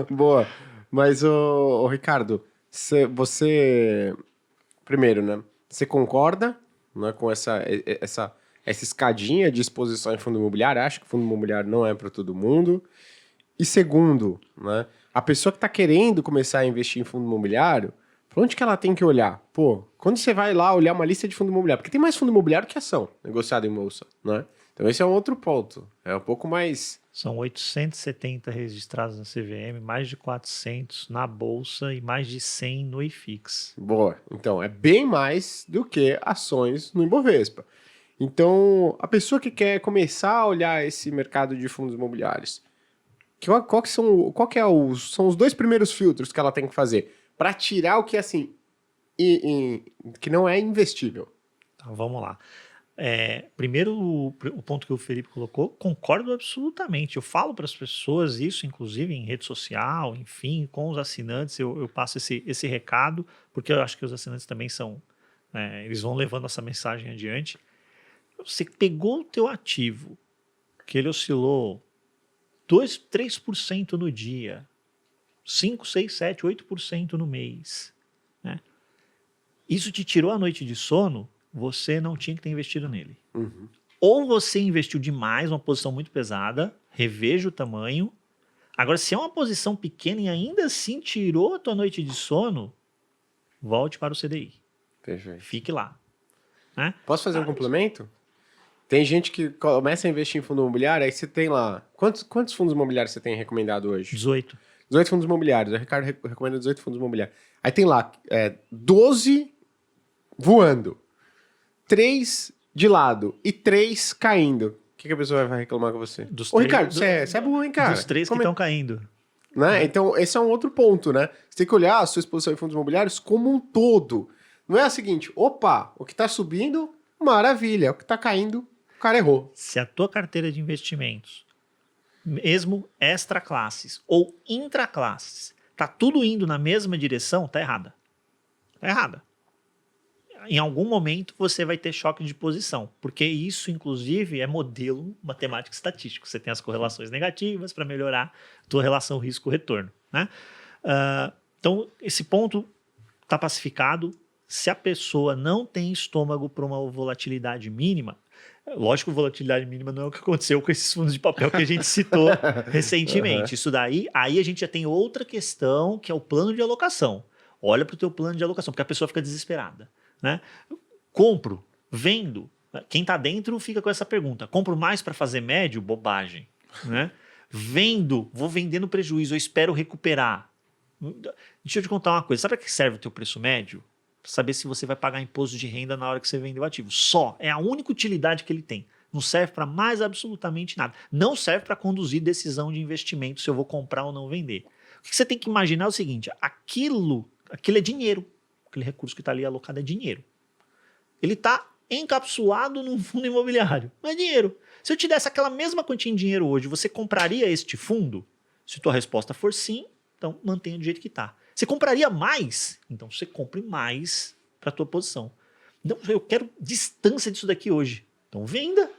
Boa. Mas, ô, Ricardo, você... Primeiro, né? Você concorda, né, com essa escadinha de exposição em fundo imobiliário? Acha que fundo imobiliário não é para todo mundo? E segundo, né? A pessoa que está querendo começar a investir em fundo imobiliário, para onde que ela tem que olhar? Pô, quando você vai lá olhar uma lista de fundo imobiliário, porque tem mais fundo imobiliário que ação negociada em bolsa, né? Então esse é um outro ponto. É um pouco mais...
São 870 registrados na CVM, mais de 400 na Bolsa e mais de 100 no IFIX.
Boa. Então, é bem mais do que ações no Ibovespa. Então, a pessoa que quer começar a olhar esse mercado de fundos imobiliários, são os 2 primeiros filtros que ela tem que fazer para tirar o que, assim, que não é investível?
Então, vamos lá. Primeiro, o ponto que o Felipe colocou, concordo absolutamente. Eu falo para as pessoas isso, inclusive em rede social, enfim, com os assinantes, eu passo esse recado, porque eu acho que os assinantes também são, eles vão levando essa mensagem adiante. Você pegou o teu ativo, que ele oscilou 2%, 3% no dia, 5%, 6%, 7%, 8% no mês, né? Isso te tirou a noite de sono, você não tinha que ter investido nele. Ou você investiu demais, uma posição muito pesada, reveja o tamanho. Agora, se é uma posição pequena e ainda assim tirou a tua noite de sono, volte para o CDI.
Perfeito.
Fique lá. Né?
Posso fazer um complemento? Tem gente que começa a investir em fundo imobiliário, aí você tem lá... Quantos fundos imobiliários você tem recomendado hoje?
18.
18 fundos imobiliários. O Ricardo recomenda 18 fundos imobiliários. Aí tem lá 12 voando, 3 de lado e 3 caindo. O que a pessoa vai reclamar com você? Ô, Ricardo, você é bom, hein, cara?
Dos 3 que estão caindo.
Né? Então, esse é um outro ponto, né? Você tem que olhar a sua exposição em fundos imobiliários como um todo. Não é o seguinte, opa, o que está subindo, maravilha. O que está caindo, o cara errou.
Se a tua carteira de investimentos, mesmo extra classes ou intra classes, tá tudo indo na mesma direção, tá errada. Tá errada. Em algum momento você vai ter choque de posição, porque isso, inclusive, é modelo matemático estatístico. Você tem as correlações negativas para melhorar a tua relação risco-retorno. Né? Então, esse ponto está pacificado. Se a pessoa não tem estômago para uma volatilidade mínima, Lógico que volatilidade mínima não é o que aconteceu com esses fundos de papel que a gente citou recentemente. Isso daí, aí a gente já tem outra questão, que é o plano de alocação. Olha para o teu plano de alocação, porque a pessoa fica desesperada, né? Compro, vendo. Quem está dentro fica com essa pergunta. Compro mais para fazer médio? Bobagem, né? Vendo, vou vender no prejuízo, eu espero recuperar. Deixa eu te contar uma coisa. Sabe para que serve o teu preço médio? Para saber se você vai pagar imposto de renda na hora que você vender o ativo. Só. É a única utilidade que ele tem. Não serve para mais absolutamente nada. Não serve para conduzir decisão de investimento se eu vou comprar ou não vender. O que você tem que imaginar é o seguinte. Aquilo é dinheiro. Aquele recurso que está ali alocado é dinheiro. Ele está encapsulado num fundo imobiliário. Não é dinheiro. Se eu te desse aquela mesma quantia em dinheiro hoje, você compraria este fundo? Se tua resposta for sim, então mantenha do jeito que está. Você compraria mais? Então você compre mais para a tua posição. Então eu quero distância disso daqui hoje. Então venda.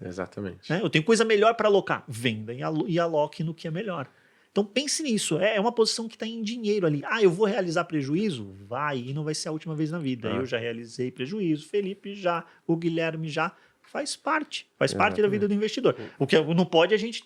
Exatamente.
Né? Eu tenho coisa melhor para alocar. Venda e aloque no que é melhor. Então pense nisso. É uma posição que está em dinheiro ali. Ah, eu vou realizar prejuízo? Vai, e não vai ser a última vez na vida. Eu já realizei prejuízo, Felipe já, o Guilherme já. Faz parte. Faz parte da vida do investidor. O que não pode a gente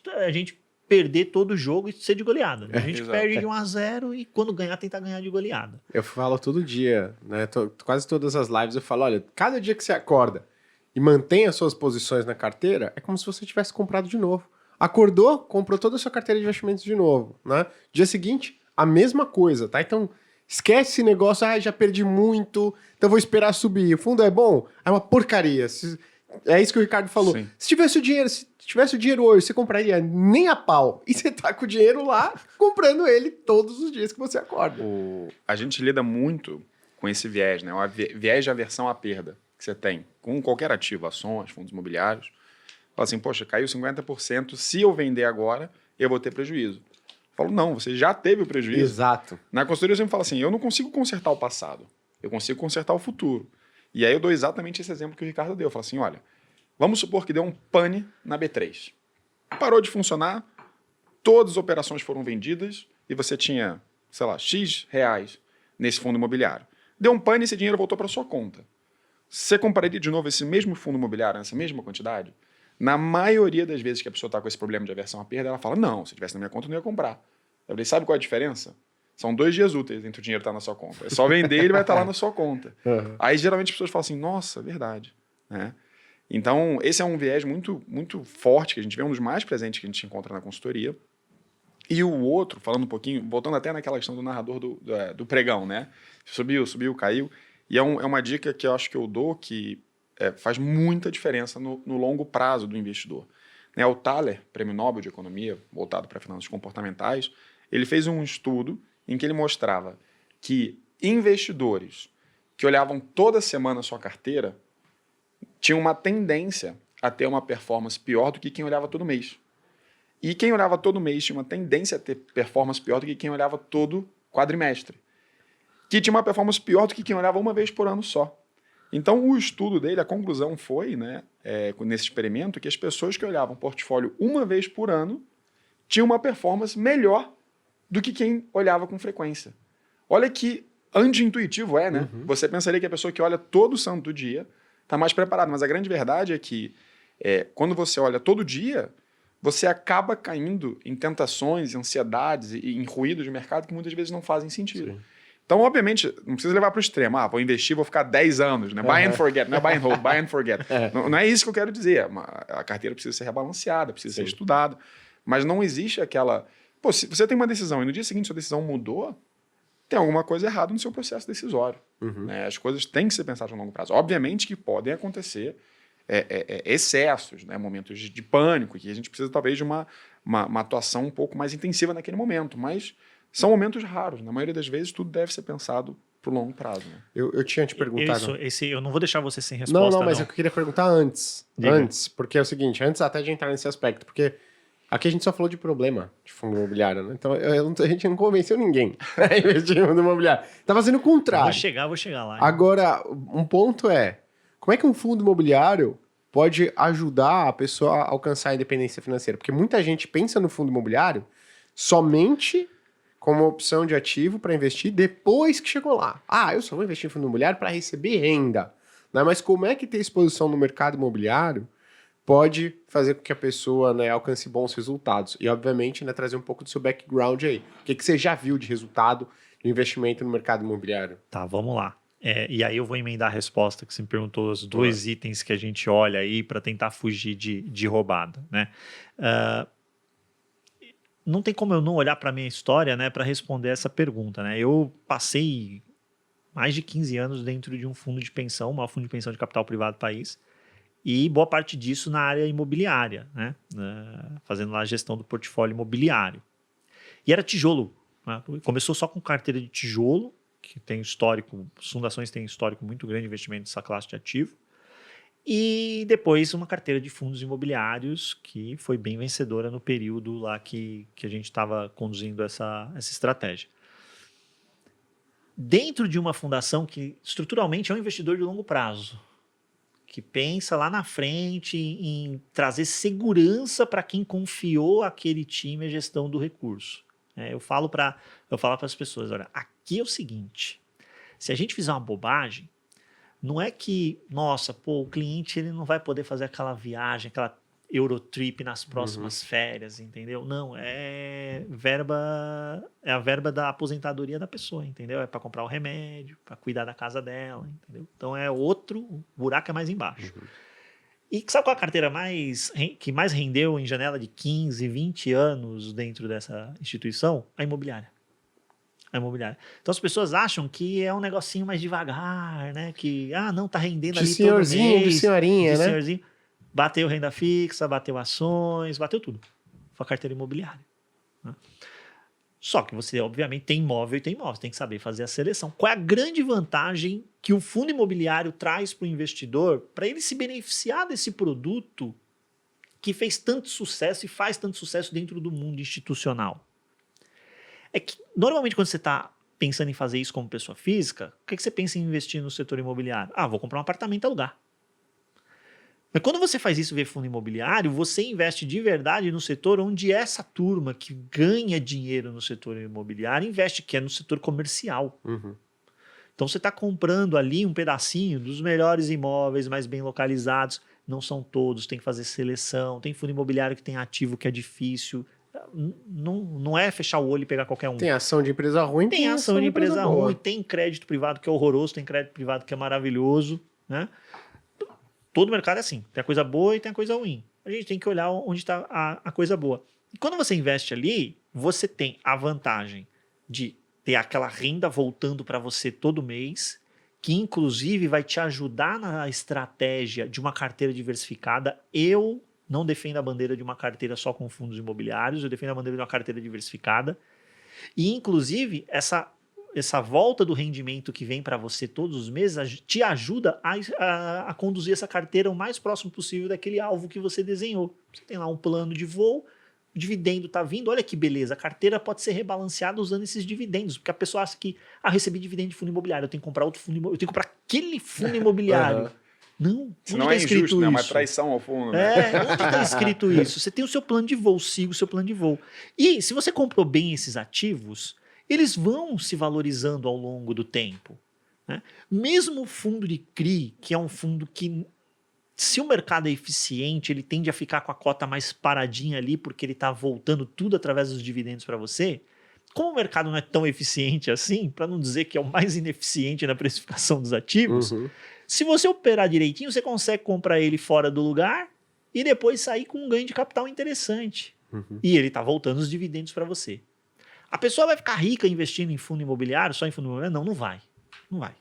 perder todo o jogo e ser de goleada. A gente perde de 1-0 e quando ganhar, tentar ganhar de goleada.
Eu falo todo dia, né? Quase todas as lives eu falo, olha, cada dia que você acorda e mantém as suas posições na carteira, é como se você tivesse comprado de novo. Acordou, comprou toda a sua carteira de investimentos de novo, né? Dia seguinte, a mesma coisa, tá? Então, esquece esse negócio, já perdi muito, então vou esperar subir. O fundo é bom? É uma porcaria. É isso que o Ricardo falou. Sim. Se tivesse o dinheiro hoje, você compraria nem a pau. E você tá com o dinheiro lá, comprando ele todos os dias que você acorda.
A gente lida muito com esse viés, né? O viés de aversão à perda que você tem com qualquer ativo, ações, fundos imobiliários. Fala assim, poxa, caiu 50%, se eu vender agora, eu vou ter prejuízo. Eu falo, não, você já teve o prejuízo.
Exato.
Na consultoria eu sempre falo assim, eu não consigo consertar o passado, eu consigo consertar o futuro. E aí eu dou exatamente esse exemplo que o Ricardo deu. Eu falo assim, olha, vamos supor que deu um pane na B3. Parou de funcionar, todas as operações foram vendidas e você tinha, sei lá, X reais nesse fundo imobiliário. Deu um pane e esse dinheiro voltou para sua conta. Você compraria de novo esse mesmo fundo imobiliário, nessa mesma quantidade? Na maioria das vezes que a pessoa está com esse problema de aversão à perda, ela fala, não, se tivesse na minha conta eu não ia comprar. Eu falei, sabe qual é a diferença? São 2 dias úteis entre o dinheiro estar na sua conta. É só vender e ele vai estar lá na sua conta. Uhum. Aí geralmente as pessoas falam assim, nossa, verdade. Né? Então esse é um viés muito, muito forte que a gente vê, um dos mais presentes que a gente encontra na consultoria. E o outro, falando um pouquinho, voltando até naquela questão do narrador do pregão, né? Subiu, caiu. E é uma dica que eu acho que eu dou que faz muita diferença no longo prazo do investidor. Né? O Thaler, Prêmio Nobel de Economia, voltado para finanças comportamentais, ele fez um estudo em que ele mostrava que investidores que olhavam toda semana a sua carteira tinham uma tendência a ter uma performance pior do que quem olhava todo mês. E quem olhava todo mês tinha uma tendência a ter performance pior do que quem olhava todo quadrimestre. Que tinha uma performance pior do que quem olhava uma vez por ano só. Então, o estudo dele, a conclusão foi, né, nesse experimento, que as pessoas que olhavam portfólio uma vez por ano tinham uma performance melhor do que quem olhava com frequência. Olha que anti-intuitivo né? Uhum. Você pensaria que a pessoa que olha todo santo dia está mais preparada, mas a grande verdade é que quando você olha todo dia, você acaba caindo em tentações, ansiedades e em ruídos de mercado que muitas vezes não fazem sentido. Sim. Então, obviamente, não precisa levar para o extremo. Vou investir, vou ficar 10 anos. Né? Buy and forget, não é buy and hold, buy and forget. Não é isso que eu quero dizer. A carteira precisa ser rebalanceada, precisa ser estudada. Mas não existe aquela... Pô, se você tem uma decisão e no dia seguinte sua decisão mudou, tem alguma coisa errada no seu processo decisório. Uhum. Né? As coisas têm que ser pensadas a longo prazo. Obviamente que podem acontecer excessos, né? Momentos de pânico, que a gente precisa talvez de uma atuação um pouco mais intensiva naquele momento. Mas... são momentos raros. Na maioria das vezes, tudo deve ser pensado pro longo prazo. Né?
Eu tinha te perguntado...
Eu não vou deixar você sem resposta,
Não, mas eu queria perguntar antes. Diga. Antes, porque é o seguinte, antes até de entrar nesse aspecto, porque aqui a gente só falou de problema de fundo imobiliário, né? Então, a gente não convenceu ninguém a investir em fundo imobiliário. Tá fazendo o contrário.
Vou chegar lá.
Agora, um ponto é, como é que um fundo imobiliário pode ajudar a pessoa a alcançar a independência financeira? Porque muita gente pensa no fundo imobiliário somente... como opção de ativo para investir depois que chegou lá. Eu só vou investir em fundo imobiliário para receber renda. Né? Mas como é que ter exposição no mercado imobiliário pode fazer com que a pessoa, né, alcance bons resultados. E, obviamente, né, trazer um pouco do seu background aí. O que você já viu de resultado de investimento no mercado imobiliário?
Tá, vamos lá. E aí eu vou emendar a resposta que você me perguntou, os dois itens que a gente olha aí para tentar fugir de roubada, né? Não tem como eu não olhar para a minha história, né, para responder essa pergunta, né? Eu passei mais de 15 anos dentro de um fundo de pensão, o maior fundo de pensão de capital privado do país, e boa parte disso na área imobiliária, né? Fazendo lá a gestão do portfólio imobiliário. E era tijolo, né? Começou só com carteira de tijolo, que tem histórico, as fundações têm histórico muito grande de investimento nessa classe de ativo, e depois uma carteira de fundos imobiliários que foi bem vencedora no período lá que a gente estava conduzindo essa estratégia. Dentro de uma fundação que estruturalmente é um investidor de longo prazo, que pensa lá na frente em trazer segurança para quem confiou aquele time a gestão do recurso. Eu falo para as pessoas, olha, aqui é o seguinte, se a gente fizer uma bobagem, não é que, nossa, pô, o cliente ele não vai poder fazer aquela viagem, aquela Eurotrip nas próximas férias, entendeu? Não, é a verba da aposentadoria da pessoa, entendeu? É para comprar o remédio, para cuidar da casa dela, entendeu? Então é outro, o buraco é mais embaixo. E sabe qual a carteira que mais rendeu em janela de 15, 20 anos dentro dessa instituição? A imobiliária. Então as pessoas acham que é um negocinho mais devagar, né? Que, não, tá rendendo ali todo mês.
De senhorinha, né?
Senhorzinho. Bateu renda fixa, bateu ações, bateu tudo. Foi a carteira imobiliária. Né? Só que você, obviamente, tem imóvel e tem imóvel. Você tem que saber fazer a seleção. Qual é a grande vantagem que o fundo imobiliário traz para o investidor para ele se beneficiar desse produto que fez tanto sucesso e faz tanto sucesso dentro do mundo institucional? É que, normalmente, quando você está pensando em fazer isso como pessoa física, o que você pensa em investir no setor imobiliário? Vou comprar um apartamento e alugar. Mas quando você faz isso via fundo imobiliário, você investe de verdade no setor onde essa turma que ganha dinheiro no setor imobiliário investe, que é no setor comercial. Então você está comprando ali um pedacinho dos melhores imóveis, mais bem localizados. Não são todos, tem que fazer seleção. Tem fundo imobiliário que tem ativo que é difícil. Não é fechar o olho e pegar qualquer um.
Tem ação de empresa ruim,
tem ação de empresa ruim, tem crédito privado que é horroroso, tem crédito privado que é maravilhoso, né? Todo mercado é assim, tem a coisa boa e tem a coisa ruim. A gente tem que olhar onde está a coisa boa. E quando você investe ali, você tem a vantagem de ter aquela renda voltando para você todo mês, que inclusive vai te ajudar na estratégia de uma carteira diversificada. Eu não defendo a bandeira de uma carteira só com fundos imobiliários, eu defendo a bandeira de uma carteira diversificada. E inclusive essa volta do rendimento que vem para você todos os meses te ajuda a conduzir essa carteira o mais próximo possível daquele alvo que você desenhou. Você tem lá um plano de voo, o dividendo está vindo, olha que beleza, a carteira pode ser rebalanceada usando esses dividendos, porque a pessoa acha que, recebi dividendo de fundo imobiliário, eu tenho que comprar outro fundo imobiliário, eu tenho que comprar aquele fundo imobiliário. Não,
isso não é injusto, né? É uma traição ao fundo. Né?
Onde está escrito isso? Você tem o seu plano de voo, siga o seu plano de voo. E se você comprou bem esses ativos, eles vão se valorizando ao longo do tempo. Né? Mesmo o fundo de CRI, que é um fundo que, se o mercado é eficiente, ele tende a ficar com a cota mais paradinha ali, porque ele está voltando tudo através dos dividendos para você. Como o mercado não é tão eficiente assim, para não dizer que é o mais ineficiente na precificação dos ativos, se você operar direitinho, você consegue comprar ele fora do lugar e depois sair com um ganho de capital interessante. E ele está voltando os dividendos para você. A pessoa vai ficar rica investindo em fundo imobiliário, só em fundo imobiliário? Não vai. Não vai.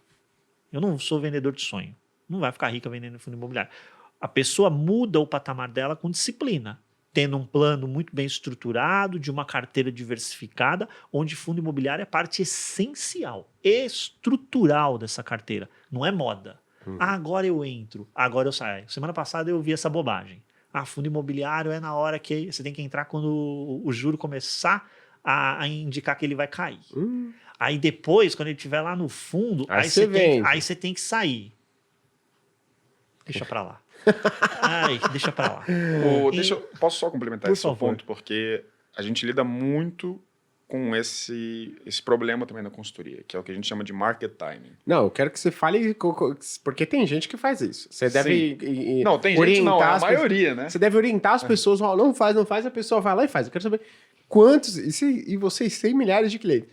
Eu não sou vendedor de sonho. Não vai ficar rica vendendo em fundo imobiliário. A pessoa muda o patamar dela com disciplina, tendo um plano muito bem estruturado, de uma carteira diversificada, onde fundo imobiliário é parte essencial, estrutural dessa carteira. Não é moda. Agora eu entro, agora eu saio. Semana passada eu vi essa bobagem. Fundo imobiliário é na hora que você tem que entrar quando o juro começar a indicar que ele vai cair. Aí depois, quando ele estiver lá no fundo, aí você tem que sair. Deixa pra lá. Deixa pra lá.
Posso só complementar esse seu ponto, porque a gente lida muito com esse problema também na consultoria, que é o que a gente chama de market timing.
Não, eu quero que você fale, porque tem gente que faz isso. Você deve
Não, tem gente não, é a maioria, né?
Você deve orientar as pessoas, ó, não faz, a pessoa vai lá e faz. Eu quero saber quantos, e vocês têm milhares de clientes,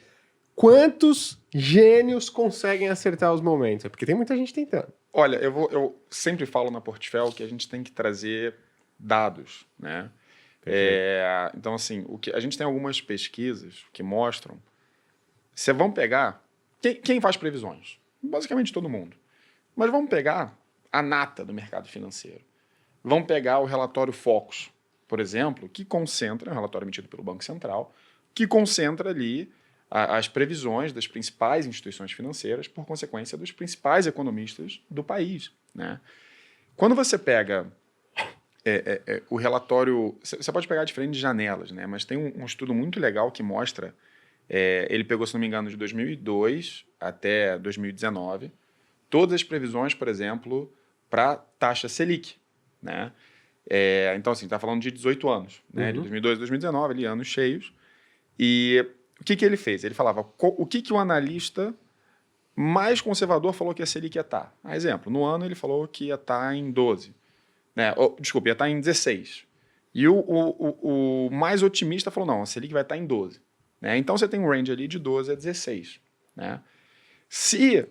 quantos gênios conseguem acertar os momentos? Porque tem muita gente tentando.
Olha, eu sempre falo na Portfel que a gente tem que trazer dados, né? Então, assim, a gente tem algumas pesquisas que mostram. Você vamos pegar. Quem faz previsões? Basicamente todo mundo. Mas vamos pegar a nata do mercado financeiro. Vamos pegar o relatório Focus, por exemplo, que concentra, um relatório emitido pelo Banco Central, que concentra ali as previsões das principais instituições financeiras, por consequência dos principais economistas do país, né? Quando você pega o relatório, você pode pegar diferentes janelas, né? Mas tem um estudo muito legal que mostra, ele pegou, se não me engano, de 2002 até 2019, todas as previsões, por exemplo, para taxa Selic, né? Então, assim, está falando de 18 anos, né? De 2002 a 2019, ali, anos cheios. E o que ele fez? Ele falava o que o analista mais conservador falou que a Selic ia estar. Exemplo, no ano ele falou que ia estar em 12. Desculpa, ia estar em 16. E o mais otimista falou, não, a Selic vai estar em 12. Né? Então, você tem um range ali de 12 a 16. Né? Se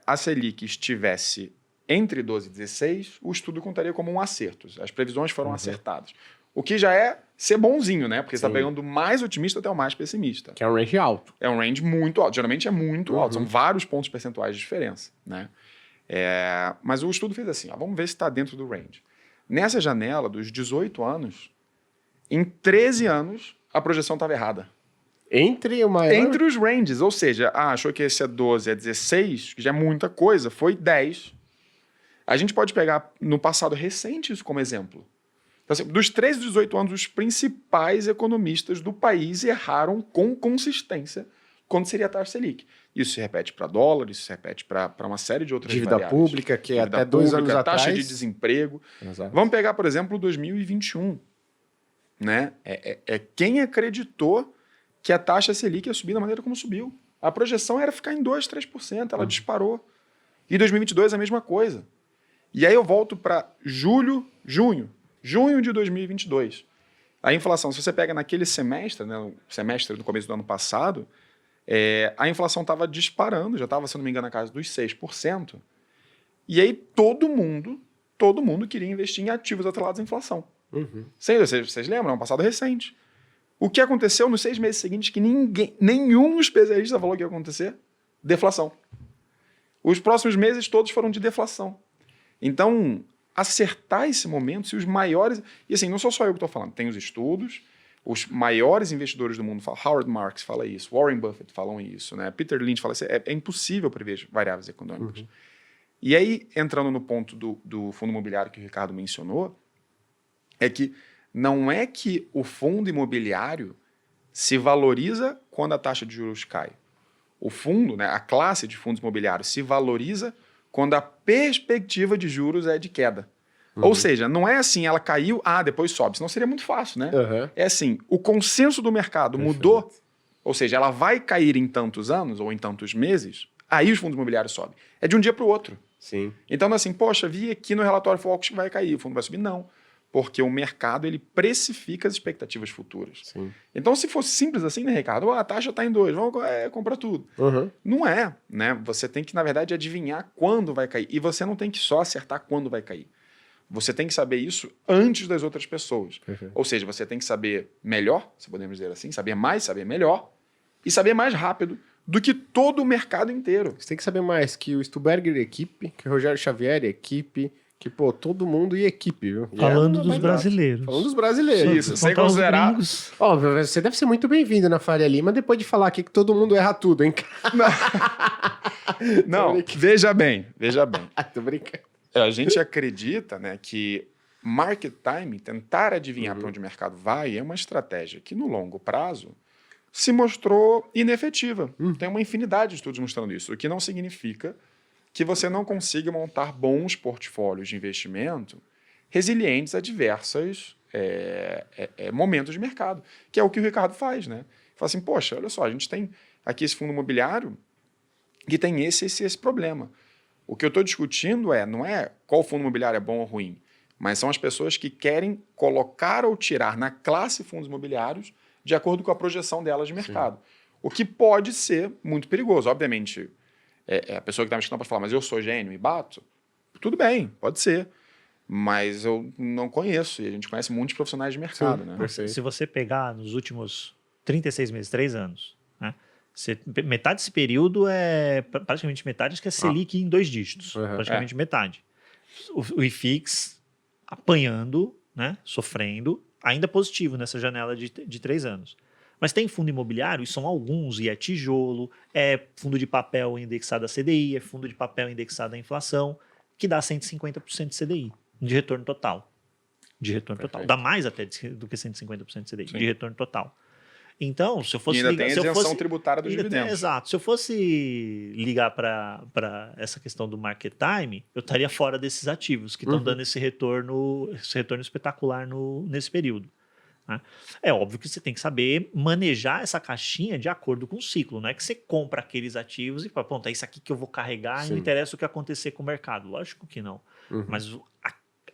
a Selic estivesse entre 12 e 16, o estudo contaria como um acerto. As previsões foram acertadas. O que já é ser bonzinho, né? Porque você está pegando do mais otimista até o mais pessimista.
Que é um range alto.
É um range muito alto. Geralmente é muito alto. São vários pontos percentuais de diferença, né? Mas o estudo fez assim, vamos ver se está dentro do range. Nessa janela dos 18 anos, em 13 anos, a projeção estava errada.
Entre os
ranges, ou seja, achou que esse é 12, é 16, que já é muita coisa, foi 10. A gente pode pegar no passado recente isso como exemplo. Então, assim, dos 13 e 18 anos, os principais economistas do país erraram com consistência quando seria a taxa Selic. Isso se repete para dólar, isso se repete para uma série de outras
dívida
variáveis.
Pública, que dívida até 2 anos atrás.
Taxa de desemprego.
Exato.
Vamos pegar, por exemplo, 2021. Né? Quem acreditou que a taxa Selic ia subir da maneira como subiu. A projeção era ficar em 2%, 3%, ela disparou. E 2022 a mesma coisa. E aí eu volto para junho de 2022. A inflação, se você pega naquele semestre, né, o semestre do começo do ano passado, a inflação estava disparando, já estava, se não me engano, na casa dos 6%. E aí todo mundo queria investir em ativos atrelados à inflação. Vocês lembram? É um passado recente. O que aconteceu nos 6 meses seguintes que nenhum especialista falou que ia acontecer? Deflação. Os próximos meses todos foram de deflação. Então, acertar esse momento, se os maiores... E assim, não sou só eu que estou falando, tem os estudos, os maiores investidores do mundo falam, Howard Marks fala isso, Warren Buffett falam isso, né? Peter Lynch fala isso, é impossível prever variáveis econômicas. E aí, entrando no ponto do fundo imobiliário que o Ricardo mencionou, é que não é que o fundo imobiliário se valoriza quando a taxa de juros cai. O fundo, né, a classe de fundos imobiliários se valoriza quando a perspectiva de juros é de queda. Ou seja, não é assim, ela caiu, depois sobe. Senão seria muito fácil, né? É assim, o consenso do mercado mudou, ou seja, ela vai cair em tantos anos ou em tantos meses, aí os fundos imobiliários sobem. É de um dia para o outro.
Sim.
Então, assim, poxa, vi aqui no relatório Focus que vai cair, o fundo vai subir. Não, porque o mercado, ele precifica as expectativas futuras.
Sim.
Então, se fosse simples assim, né, Ricardo? A taxa está em 2, vamos comprar tudo. Não é, né? Você tem que, na verdade, adivinhar quando vai cair. E você não tem que só acertar quando vai cair. Você tem que saber isso antes das outras pessoas. Ou seja, você tem que saber melhor, se podemos dizer assim, saber mais, saber melhor e saber mais rápido do que todo o mercado inteiro.
Você tem que saber mais que o Stuberger equipe, que o Rogério Xavier equipe, que, todo mundo e equipe, viu?
Falando dos brasileiros.
Falando dos brasileiros.
Isso, sem considerar...
Ó, você deve ser muito bem-vindo na Faria Lima depois de falar aqui que todo mundo erra tudo, hein?
Não, veja bem.
Tô brincando.
A gente acredita, né, que market timing, tentar adivinhar para onde o mercado vai, é uma estratégia que, no longo prazo, se mostrou inefetiva. Tem uma infinidade de estudos mostrando isso, o que não significa que você não consiga montar bons portfólios de investimento resilientes a diversos momentos de mercado, que é o que o Ricardo faz, né? Fala assim, poxa, olha só, a gente tem aqui esse fundo imobiliário que tem esse problema. O que eu estou discutindo não é qual fundo imobiliário é bom ou ruim, mas são as pessoas que querem colocar ou tirar na classe fundos imobiliários de acordo com a projeção delas de mercado. Sim. O que pode ser muito perigoso. Obviamente, a pessoa que está me escutando pode falar, mas eu sou gênio e bato? Tudo bem, pode ser. Mas eu não conheço, e a gente conhece muitos profissionais de mercado.
Sim,
né?
Se você pegar nos últimos 36 meses, 3 anos, né? Metade desse período praticamente metade, acho que é Selic em 2 dígitos, praticamente metade. O IFIX apanhando, né? Sofrendo, ainda positivo nessa janela de 3 anos. Mas tem fundo imobiliário, e são alguns, e é tijolo, é fundo de papel indexado a CDI, é fundo de papel indexado à inflação, que dá 150% de CDI, de retorno total. De retorno total. Dá mais até do que 150% de CDI, de retorno total. Então, se eu fosse
ainda tem a isenção tributária dos dividendos.
Exato. Se eu fosse ligar para essa questão do market time, eu estaria fora desses ativos que estão dando esse retorno espetacular nesse período. Né? É óbvio que você tem que saber manejar essa caixinha de acordo com o ciclo. Não é que você compra aqueles ativos e fala, pronto, é isso aqui que eu vou carregar e não interessa o que acontecer com o mercado. Lógico que não. Mas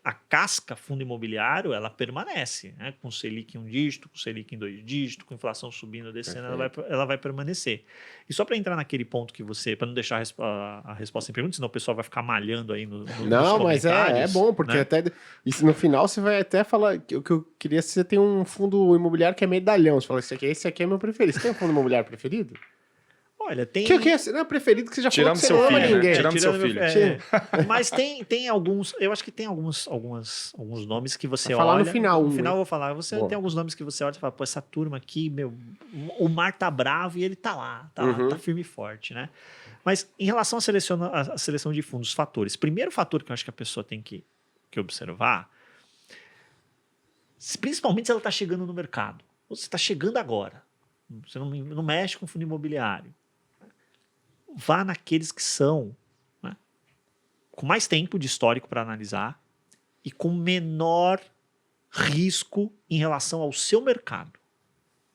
a casca fundo imobiliário, ela permanece, né? Com Selic em 1 dígito, com Selic em 2 dígitos, com inflação subindo, descendo, ela vai permanecer. E só para entrar naquele ponto que você, para não deixar a resposta em pergunta, senão o pessoal vai ficar malhando aí nos
Não, mas é bom, porque, né? Até isso, no final você vai até falar que o que eu queria se você tem um fundo imobiliário que é medalhão. Você fala, esse aqui é meu preferido. Você tem um fundo imobiliário preferido?
Olha, tem...
Que não é preferido que você já falou que você não ama ninguém.
Tirando seu filho.
Mas tem alguns... Eu acho que tem alguns nomes que você
vai
olha...
falar no final.
No final eu vou falar. Você tem alguns nomes que você olha e fala, pô, essa turma aqui, meu... O mar tá bravo e ele tá lá. Tá firme e forte, né? Mas em relação à seleção de fundos, fatores. Primeiro fator que eu acho que a pessoa tem que observar, principalmente se ela está chegando no mercado. Ou você está chegando agora. Você não mexe com fundo imobiliário. Vá naqueles que são, né, com mais tempo de histórico para analisar e com menor risco em relação ao seu mercado.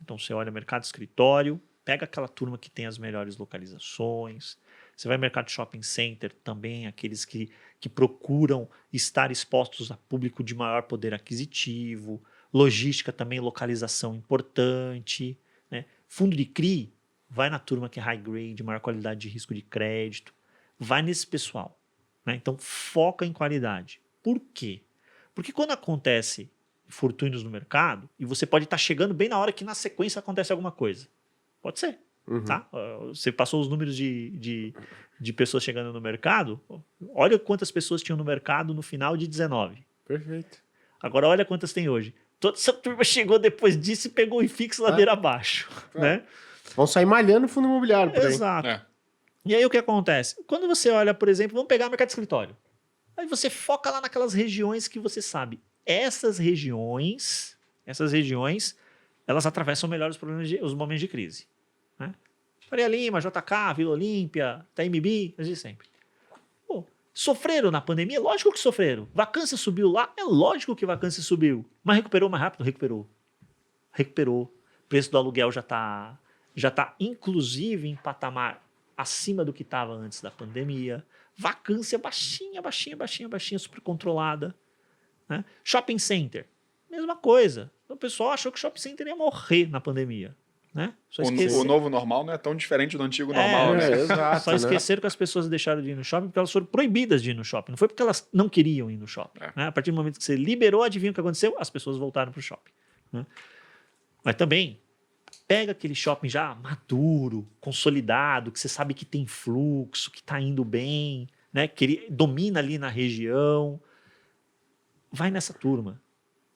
Então, você olha mercado escritório, pega aquela turma que tem as melhores localizações. Você vai no mercado shopping center também, aqueles que procuram estar expostos a público de maior poder aquisitivo. Logística também, localização importante. Né? Fundo de CRI, vai na turma que é high grade, maior qualidade de risco de crédito. Vai nesse pessoal. Né? Então, foca em qualidade. Por quê? Porque quando acontece fortunos no mercado, e você pode estar chegando bem na hora que na sequência acontece alguma coisa. Pode ser. Tá? Você passou os números de pessoas chegando no mercado. Olha quantas pessoas tinham no mercado no final de 19.
Perfeito.
Agora olha quantas tem hoje. Toda essa turma chegou depois disso e pegou o IFIX ladeira abaixo. Né?
Vão sair malhando o fundo imobiliário por aí.
Exato. E aí o que acontece? Quando você olha, por exemplo, vamos pegar o mercado de escritório. Aí você foca lá naquelas regiões que você sabe. Essas regiões, elas atravessam melhor os momentos de crise. Né? Faria Lima, JK, Vila Olímpia, TMB, de sempre. Pô, sofreram na pandemia? Lógico que sofreram. Vacância subiu lá? É lógico que vacância subiu. Mas recuperou mais rápido? Recuperou. O preço do aluguel já está inclusive em patamar acima do que estava antes da pandemia. Vacância baixinha, super controlada. Né? Shopping center, mesma coisa. O pessoal achou que o shopping center ia morrer na pandemia. Né?
O novo normal não é tão diferente do antigo normal. Né?
Exato,
só esqueceram que as pessoas deixaram de ir no shopping porque elas foram proibidas de ir no shopping. Não foi porque elas não queriam ir no shopping. Né? A partir do momento que você liberou, adivinha o que aconteceu? As pessoas voltaram para o shopping. Né? Mas também, pega aquele shopping já maduro, consolidado, que você sabe que tem fluxo, que está indo bem, né? Que ele domina ali na região. Vai nessa turma.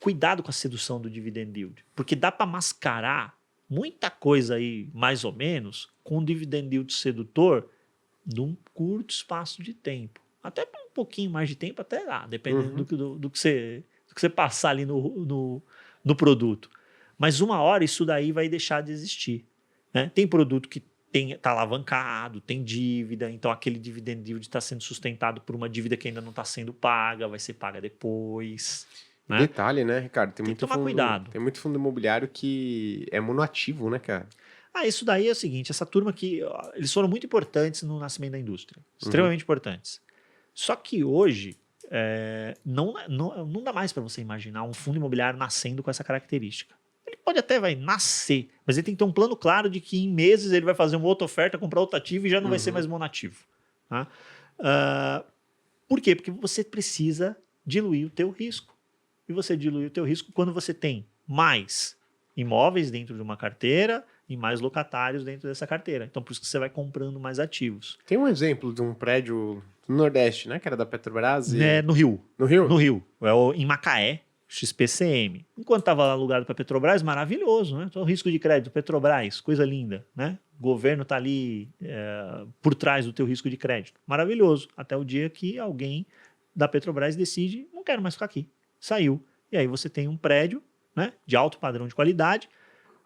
Cuidado com a sedução do dividend yield, porque dá para mascarar muita coisa aí, mais ou menos, com um dividend yield sedutor num curto espaço de tempo. Até um pouquinho mais de tempo, até lá, dependendo do que você passar ali no produto. Mas uma hora isso daí vai deixar de existir. Né? Tem produto que está alavancado, tem dívida, então aquele dividend yield está sendo sustentado por uma dívida que ainda não está sendo paga, vai ser paga depois. né?
Detalhe, né, Ricardo?
Tem que tomar cuidado.
Tem muito fundo imobiliário que é monoativo, né, cara?
Isso daí é o seguinte, essa turma que eles foram muito importantes no nascimento da indústria, extremamente importantes. Só que hoje não dá mais para você imaginar um fundo imobiliário nascendo com essa característica. Ele pode até vai nascer, mas ele tem que ter um plano claro de que em meses ele vai fazer uma outra oferta, comprar outro ativo e já não vai ser mais monativo. Tá? Por quê? Porque você precisa diluir o teu risco. E você dilui o teu risco quando você tem mais imóveis dentro de uma carteira e mais locatários dentro dessa carteira. Então, por isso que você vai comprando mais ativos.
Tem um exemplo de um prédio no Nordeste, né? Que era da Petrobras.
No Rio.
No Rio?
No Rio. Em Macaé, XPCM. Enquanto estava alugado para a Petrobras, maravilhoso, né? Então, risco de crédito, Petrobras, coisa linda, né? O governo está ali por trás do teu risco de crédito. Maravilhoso. Até o dia que alguém da Petrobras decide, não quero mais ficar aqui. Saiu. E aí você tem um prédio, né, de alto padrão de qualidade,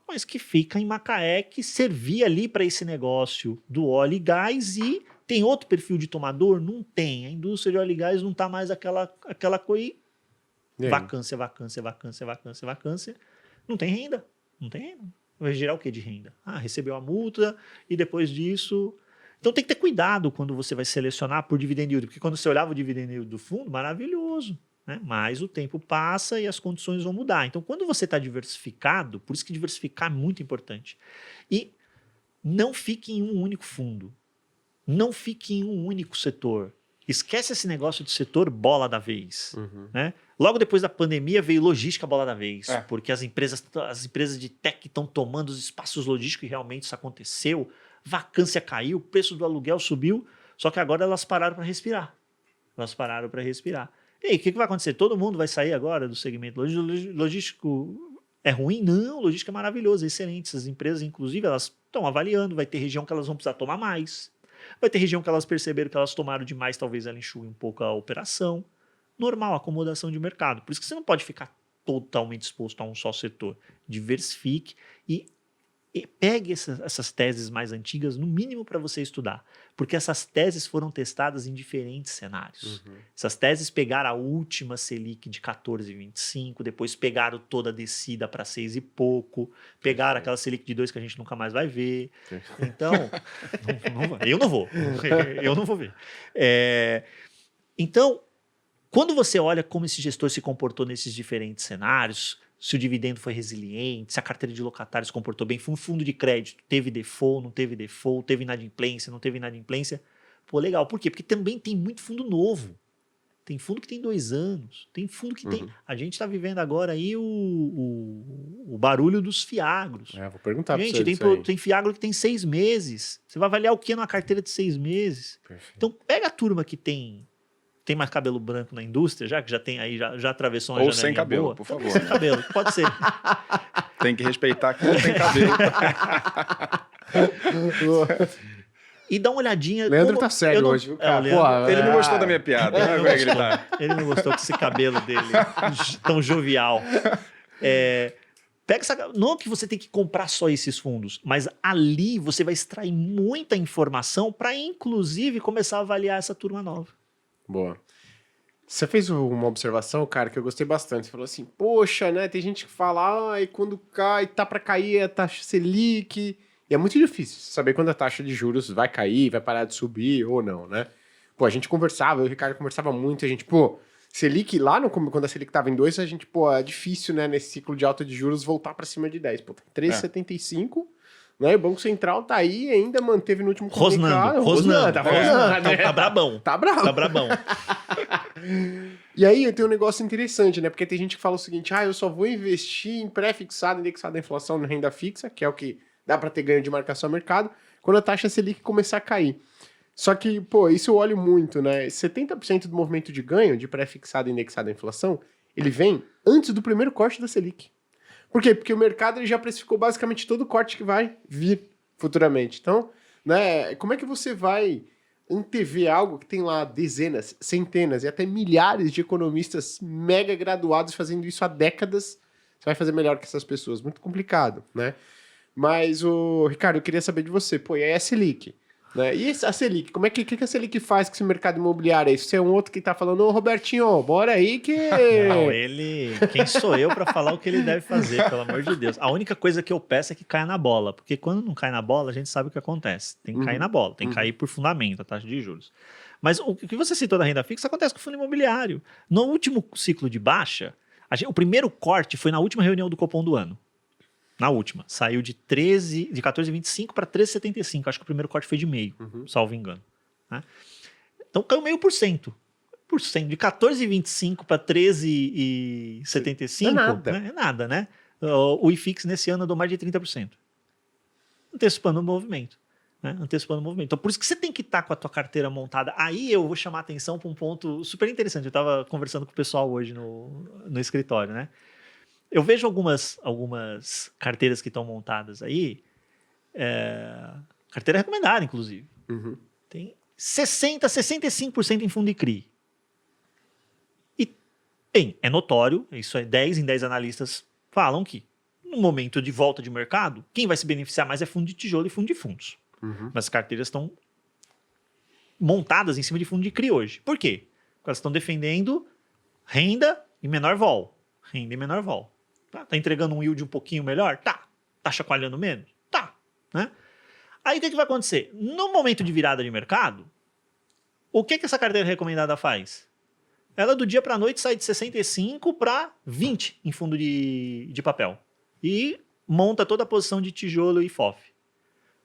mas que fica em Macaé, que servia ali para esse negócio do óleo e gás. E tem outro perfil de tomador? Não tem. A indústria de óleo e gás não está mais aquela coisa. Vacância. Não tem renda. Não tem renda. Vai gerar o que de renda? Recebeu a multa e depois disso... Então tem que ter cuidado quando você vai selecionar por dividend yield, porque quando você olhava o dividend yield do fundo, maravilhoso, né? Mas o tempo passa e as condições vão mudar. Então quando você está diversificado, por isso que diversificar é muito importante. E não fique em um único fundo. Não fique em um único setor. Esquece esse negócio de setor bola da vez. Né? Logo depois da pandemia veio logística bola da vez, porque as empresas de tech estão tomando os espaços logísticos e realmente isso aconteceu. Vacância caiu, o preço do aluguel subiu, só que agora elas pararam para respirar. E aí, o que vai acontecer? Todo mundo vai sair agora do segmento logístico. É ruim? Não, logística é maravilhosa, é excelente. Essas empresas, inclusive, elas estão avaliando, vai ter região que elas vão precisar tomar mais. Vai ter região que elas perceberam que elas tomaram demais, talvez ela enxugue um pouco a operação. Normal, acomodação de mercado. Por isso que você não pode ficar totalmente exposto a um só setor. Diversifique e pegue essas teses mais antigas, no mínimo para você estudar. Porque essas teses foram testadas em diferentes cenários. Essas teses pegaram a última Selic de 14,25, depois pegaram toda a descida para 6 e pouco, pegaram aquela Selic de 2 que a gente nunca mais vai ver. Então, eu não vou ver. Então, quando você olha como esse gestor se comportou nesses diferentes cenários, se o dividendo foi resiliente, se a carteira de locatários se comportou bem, foi um fundo de crédito, teve default, não teve default, teve inadimplência, não teve inadimplência. Pô, legal. Por quê? Porque também tem muito fundo novo. Tem fundo que tem 2 anos, tem fundo que tem... A gente está vivendo agora aí o barulho dos fiagros.
Vou perguntar para
você. Tem fiagro que tem 6 meses. Você vai avaliar o que numa carteira de 6 meses? Perfeito. Então, pega a turma que tem mais cabelo branco na indústria, já que já tem aí, já atravessou uma janelinha
sem cabelo,
boa.
por favor.
Sem cabelo, pode ser.
Tem que respeitar quem não tem cabelo.
E dá uma olhadinha...
Leandro tá sério hoje, viu, cara?
Ele não gostou da minha piada.
Ele não gostou com esse cabelo dele tão jovial. Pega não que você tem que comprar só esses fundos, mas ali você vai extrair muita informação para, inclusive, começar a avaliar essa turma nova.
Boa. Você fez uma observação, cara, que eu gostei bastante. Você falou assim, poxa, né, tem gente que fala, e quando cai, tá pra cair a taxa Selic. E é muito difícil saber quando a taxa de juros vai cair, vai parar de subir ou não, né? Pô, a gente conversava, eu e o Ricardo conversava muito, a gente, Selic lá, quando a Selic tava em 2, a gente, é difícil, né, nesse ciclo de alta de juros voltar pra cima de 10. Tá 3,75, né? O Banco Central tá aí e ainda manteve no último
comunicado. Rosnando. Tá brabão.
Tá brabão. E aí tem um negócio interessante, né? Porque tem gente que fala o seguinte, eu só vou investir em pré-fixado, indexado à inflação na renda fixa, que é o que dá para ter ganho de marcação ao mercado, quando a taxa Selic começar a cair. Só que, isso eu olho muito, né? 70% do movimento de ganho de pré-fixado e indexado à inflação, ele vem antes do primeiro corte da Selic. Por quê? Porque o mercado ele já precificou basicamente todo o corte que vai vir futuramente. Então, né, como é que você vai antever algo que tem lá dezenas, centenas e até milhares de economistas mega graduados fazendo isso há décadas? Você vai fazer melhor que essas pessoas. Muito complicado, né? Mas, Ricardo, eu queria saber de você. E aí a Selic? Né? E a Selic? Como é que a Selic faz com esse mercado imobiliário aí? Se você é um outro que tá falando, ô Robertinho, bora aí que...
Não, quem sou eu para falar o que ele deve fazer, pelo amor de Deus. A única coisa que eu peço é que caia na bola, porque quando não cai na bola, a gente sabe o que acontece. Tem que cair na bola, tem que cair por fundamento, a taxa de juros. Mas o que você citou da renda fixa acontece com o fundo imobiliário. No último ciclo de baixa, o primeiro corte foi na última reunião do Copom do ano. Na última. Saiu de 14,25 para 13,75. Acho que o primeiro corte foi de meio, salvo engano. Né? Então caiu 0,5%. De 14,25 para 13,75
é nada.
Né? É nada, né? O IFIX nesse ano andou mais de 30%. Antecipando o movimento. Né? Antecipando o movimento. Então, por isso que você tem que estar com a tua carteira montada. Aí eu vou chamar a atenção para um ponto super interessante. Eu estava conversando com o pessoal hoje no escritório, né? Eu vejo algumas carteiras que estão montadas aí, carteira recomendada, inclusive. Tem 60%, 65% em fundo de CRI. E, bem, é notório, isso é 10 em 10 analistas falam que, no momento de volta de mercado, quem vai se beneficiar mais é fundo de tijolo e fundo de fundos. Mas as carteiras estão montadas em cima de fundo de CRI hoje. Por quê? Porque elas estão defendendo renda e menor vol. Renda e menor vol. Tá entregando um yield um pouquinho melhor? Tá. Tá chacoalhando menos? Tá. Né? Aí o que vai acontecer? No momento de virada de mercado, o que essa carteira recomendada faz? Ela do dia para a noite sai de 65 para 20 em fundo de papel. E monta toda a posição de tijolo e FOF.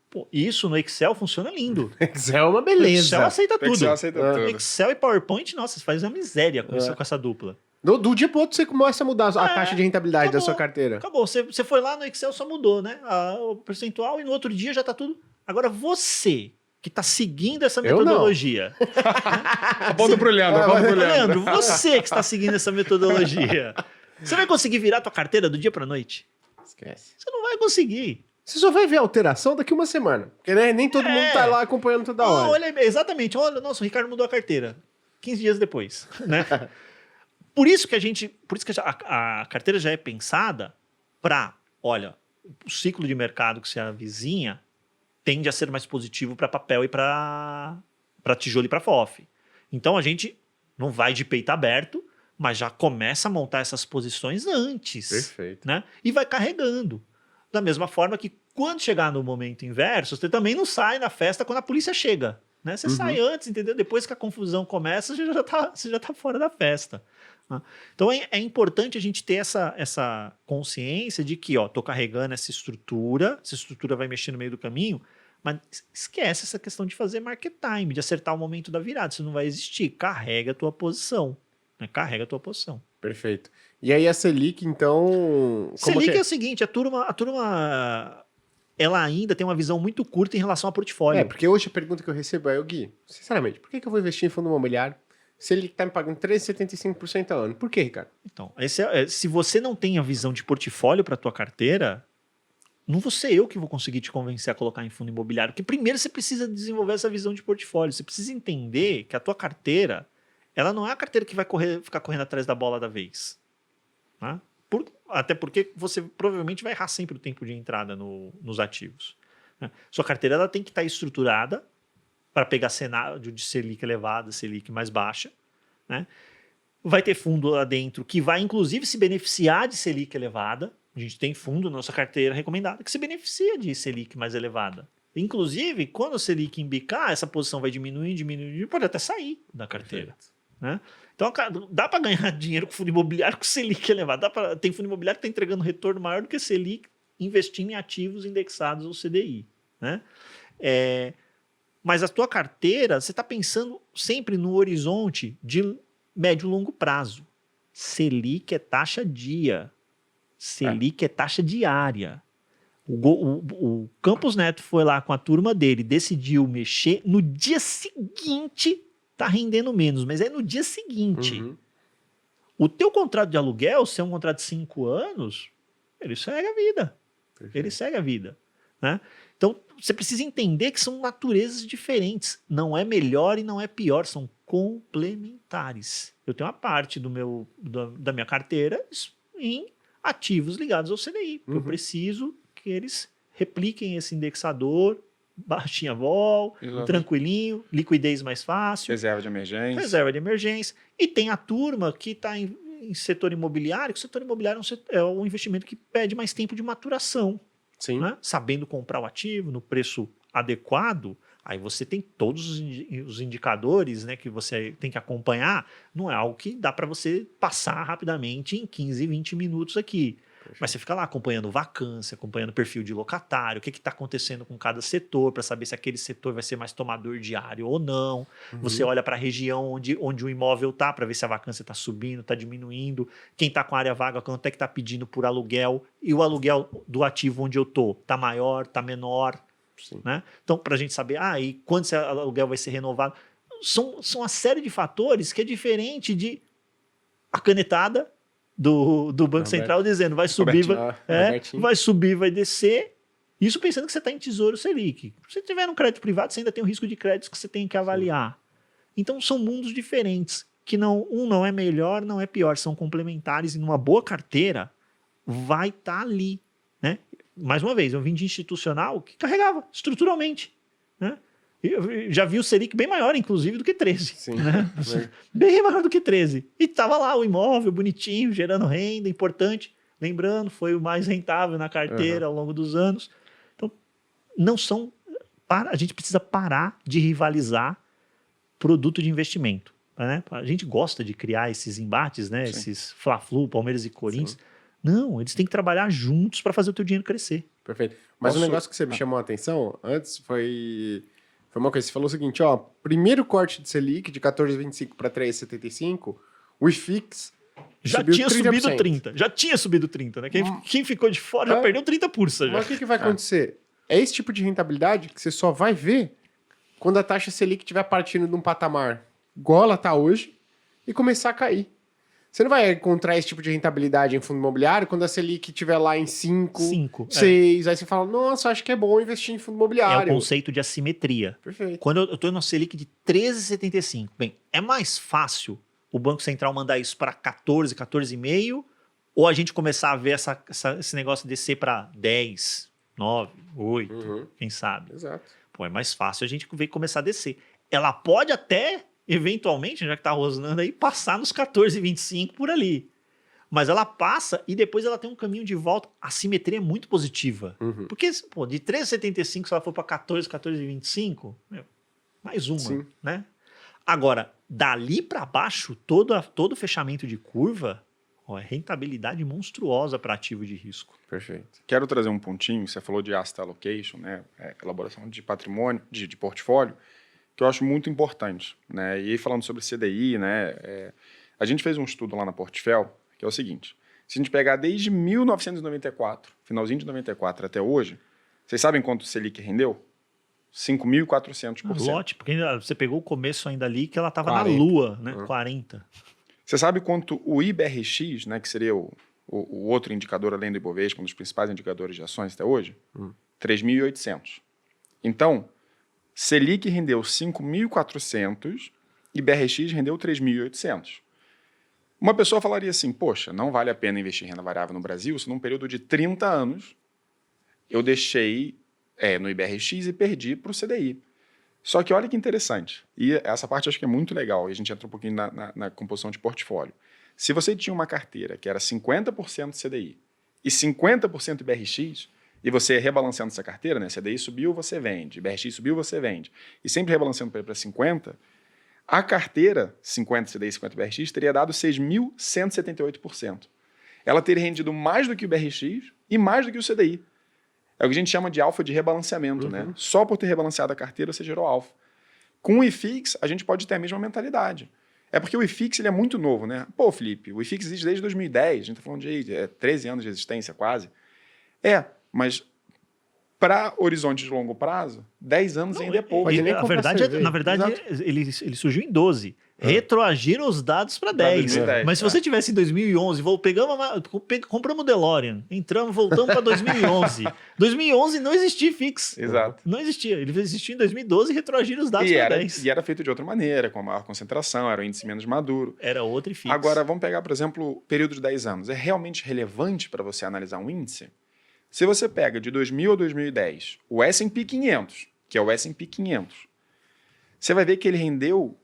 Pô, isso no Excel funciona lindo.
Excel é uma beleza.
Excel aceita tudo.
Excel aceita tudo.
Excel e PowerPoint, nossa, você faz uma miséria com essa dupla.
Do dia pro outro você começa a mudar a taxa de rentabilidade da sua carteira.
Acabou. Você foi lá no Excel, só mudou, né? O percentual e no outro dia já tá tudo. Agora você que tá seguindo essa metodologia.
Aponta pro Leandro.
Leandro, você que está seguindo essa metodologia, você vai conseguir virar tua carteira do dia pra noite?
Esquece.
Você não vai conseguir.
Você só vai ver a alteração daqui uma semana. Porque né, nem todo mundo tá lá acompanhando toda hora.
Olha, exatamente. Olha, nossa, o Ricardo mudou a carteira. 15 dias depois, né? Por isso que a carteira já é pensada para, olha, o ciclo de mercado que se avizinha tende a ser mais positivo para papel e para tijolo e para FOF. Então a gente não vai de peito aberto, mas já começa a montar essas posições antes.
Perfeito.
Né? E vai carregando. Da mesma forma que quando chegar no momento inverso, você também não sai na festa quando a polícia chega. Né? Você sai antes, entendeu? Depois que a confusão começa, você já tá fora da festa. Né? Então é importante a gente ter essa consciência de que, tô carregando essa estrutura vai mexer no meio do caminho, mas esquece essa questão de fazer market time, de acertar o momento da virada. Isso não vai existir. Carrega a tua posição. Né? Carrega a tua posição.
Perfeito. E aí a Selic, então...
Selic é o seguinte, a turma ela ainda tem uma visão muito curta em relação ao portfólio.
Porque hoje a pergunta que eu recebo é, Gui, sinceramente, por que eu vou investir em fundo imobiliário se ele está me pagando 13,75% ao ano? Por quê, Ricardo?
Então, se você não tem a visão de portfólio para a tua carteira, não vou ser eu que vou conseguir te convencer a colocar em fundo imobiliário, porque primeiro você precisa desenvolver essa visão de portfólio, você precisa entender que a tua carteira, ela não é a carteira que vai ficar correndo atrás da bola da vez. Né? Até porque você provavelmente vai errar sempre o tempo de entrada nos ativos. Né? Sua carteira ela tem que estar estruturada para pegar cenário de Selic elevada, Selic mais baixa. Né? Vai ter fundo lá dentro que vai, inclusive, se beneficiar de Selic elevada. A gente tem fundo na nossa carteira recomendada que se beneficia de Selic mais elevada. Inclusive, quando a Selic embicar, essa posição vai diminuir, pode até sair da carteira. Né? Então, dá para ganhar dinheiro com fundo imobiliário com Selic elevado. Tem fundo imobiliário que está entregando retorno maior do que Selic investindo em ativos indexados ao CDI. Né? Mas a tua carteira, você está pensando sempre no horizonte de médio e longo prazo. Selic é taxa dia. Selic é taxa diária. O Campos Neto foi lá com a turma dele, decidiu mexer. No dia seguinte, tá rendendo menos, mas é no dia seguinte. O teu contrato de aluguel, se é um contrato de 5 anos, ele segue a vida. Perfeito. Ele segue a vida. Né? Então, você precisa entender que são naturezas diferentes. Não é melhor e não é pior, são complementares. Eu tenho uma parte da minha carteira em ativos ligados ao CDI. Eu preciso que eles repliquem esse indexador baixinha vol,
Exato.
tranquilinho, liquidez mais fácil,
Reserva de emergência.
reserva de emergência. E tem a turma que está em setor imobiliário, que o setor imobiliário é um investimento que pede mais tempo de maturação.
Sim.
Né? Sabendo comprar o ativo no preço adequado, aí você tem todos os indicadores, né, que você tem que acompanhar. Não é algo que dá para você passar rapidamente em 15, 20 minutos aqui. Mas você fica lá acompanhando vacância, acompanhando perfil de locatário, o que está acontecendo com cada setor, para saber se aquele setor vai ser mais tomador de área ou não. Você olha para a região onde o imóvel está, para ver se a vacância está subindo, está diminuindo. Quem está com área vaga, quanto é que está pedindo por aluguel. E o aluguel do ativo onde eu estou, está maior, está menor. Né? Então, para a gente saber, e quando esse aluguel vai ser renovado. São uma série de fatores que é diferente de a canetada do Banco Central dizendo vai subir, vai subir, vai descer. Isso pensando que você está em Tesouro Selic. Se você tiver um crédito privado, você ainda tem um risco de crédito que você tem que avaliar. Então são mundos diferentes, que um não é melhor, não é pior, são complementares e numa boa carteira vai estar ali. Né? Mais uma vez, eu vim de institucional que carregava estruturalmente. Né? Eu já vi o Selic bem maior, inclusive, do que 13.
Sim.
Né? Bem maior do que 13. E estava lá o imóvel bonitinho, gerando renda, importante. Lembrando, foi o mais rentável na carteira ao longo dos anos. Então, não são... a gente precisa parar de rivalizar produto de investimento. Né? A gente gosta de criar esses embates, né? Esses Fla-Flu, Palmeiras e Corinthians. Sim. Não, eles têm que trabalhar juntos para fazer o teu dinheiro crescer.
Perfeito. Mas o negócio que você me chamou a atenção antes foi uma coisa. Você falou o seguinte, primeiro corte de Selic de 14,25 para 3,75, o IFIX
já tinha subido 30. Já tinha subido 30, né? Quem ficou de fora já perdeu 30%. Já.
Mas o que vai acontecer? É esse tipo de rentabilidade que você só vai ver quando a taxa Selic estiver partindo de um patamar igual ela está hoje e começar a cair. Você não vai encontrar esse tipo de rentabilidade em fundo imobiliário quando a Selic estiver lá em 5, 6. Aí você fala, nossa, acho que é bom investir em fundo imobiliário.
É o conceito de assimetria.
Perfeito.
Quando eu estou na Selic de 13,75, bem, é mais fácil o Banco Central mandar isso para 14, 14,5, ou a gente começar a ver esse negócio descer para 10, 9, 8, quem sabe?
Exato.
Pô, é mais fácil a gente ver começar a descer. Ela pode até... eventualmente, já que está rosnando aí, passar nos 14,25 por ali. Mas ela passa e depois ela tem um caminho de volta. A simetria é muito positiva. Porque, de 13,75, se ela for para 14,25, mais uma. Sim. Né? Agora, dali para baixo, todo fechamento de curva, é rentabilidade monstruosa para ativo de risco.
Perfeito. Quero trazer um pontinho, você falou de asset allocation, né? Elaboração de patrimônio, de portfólio, que eu acho muito importante, né? E aí falando sobre CDI, né? A gente fez um estudo lá na Portfel, que é o seguinte, se a gente pegar desde 1994, finalzinho de 94 até hoje, vocês sabem quanto o Selic rendeu? 5.400%.
Lote, porque você pegou o começo ainda ali que ela estava na lua, né? 40.
Você sabe quanto o IBRX, né, que seria o outro indicador além do Ibovespa, um dos principais indicadores de ações até hoje? 3.800. Então, Selic rendeu 5.400 e BRX rendeu 3.800. Uma pessoa falaria assim, poxa, não vale a pena investir em renda variável no Brasil se num período de 30 anos eu deixei no IBRX e perdi para o CDI. Só que olha que interessante, e essa parte eu acho que é muito legal, e a gente entra um pouquinho na composição de portfólio. Se você tinha uma carteira que era 50% CDI e 50% IBRX, e você rebalanceando essa carteira, né? CDI subiu, você vende. BRX subiu, você vende. E sempre rebalanceando para 50, a carteira 50 CDI e 50 BRX teria dado 6.178%. Ela teria rendido mais do que o BRX e mais do que o CDI. É o que a gente chama de alfa de rebalanceamento, né? Só por ter rebalanceado a carteira, você gerou alfa. Com o IFIX, a gente pode ter a mesma mentalidade. É porque o IFIX ele é muito novo, né? Pô, Felipe, o IFIX existe desde 2010, a gente está falando de 13 anos de existência quase. Mas para horizonte de longo prazo, 10 anos ainda é pouco.
Na verdade ele surgiu em 12. Retroagiram os dados para 10. Mas se você tivesse em 2011, compramos o DeLorean, voltamos para 2011. 2011 não existia FIX.
Exato.
Não existia. Ele existia em 2012 e retroagiram os dados para 10.
E era feito de outra maneira, com maior concentração, era um índice menos maduro.
Era outro FIX.
Agora, vamos pegar, por exemplo, o período de 10 anos. É realmente relevante para você analisar um índice? Se você pega de 2000 a 2010 o S&P 500, que é o S&P 500, você vai ver que ele rendeu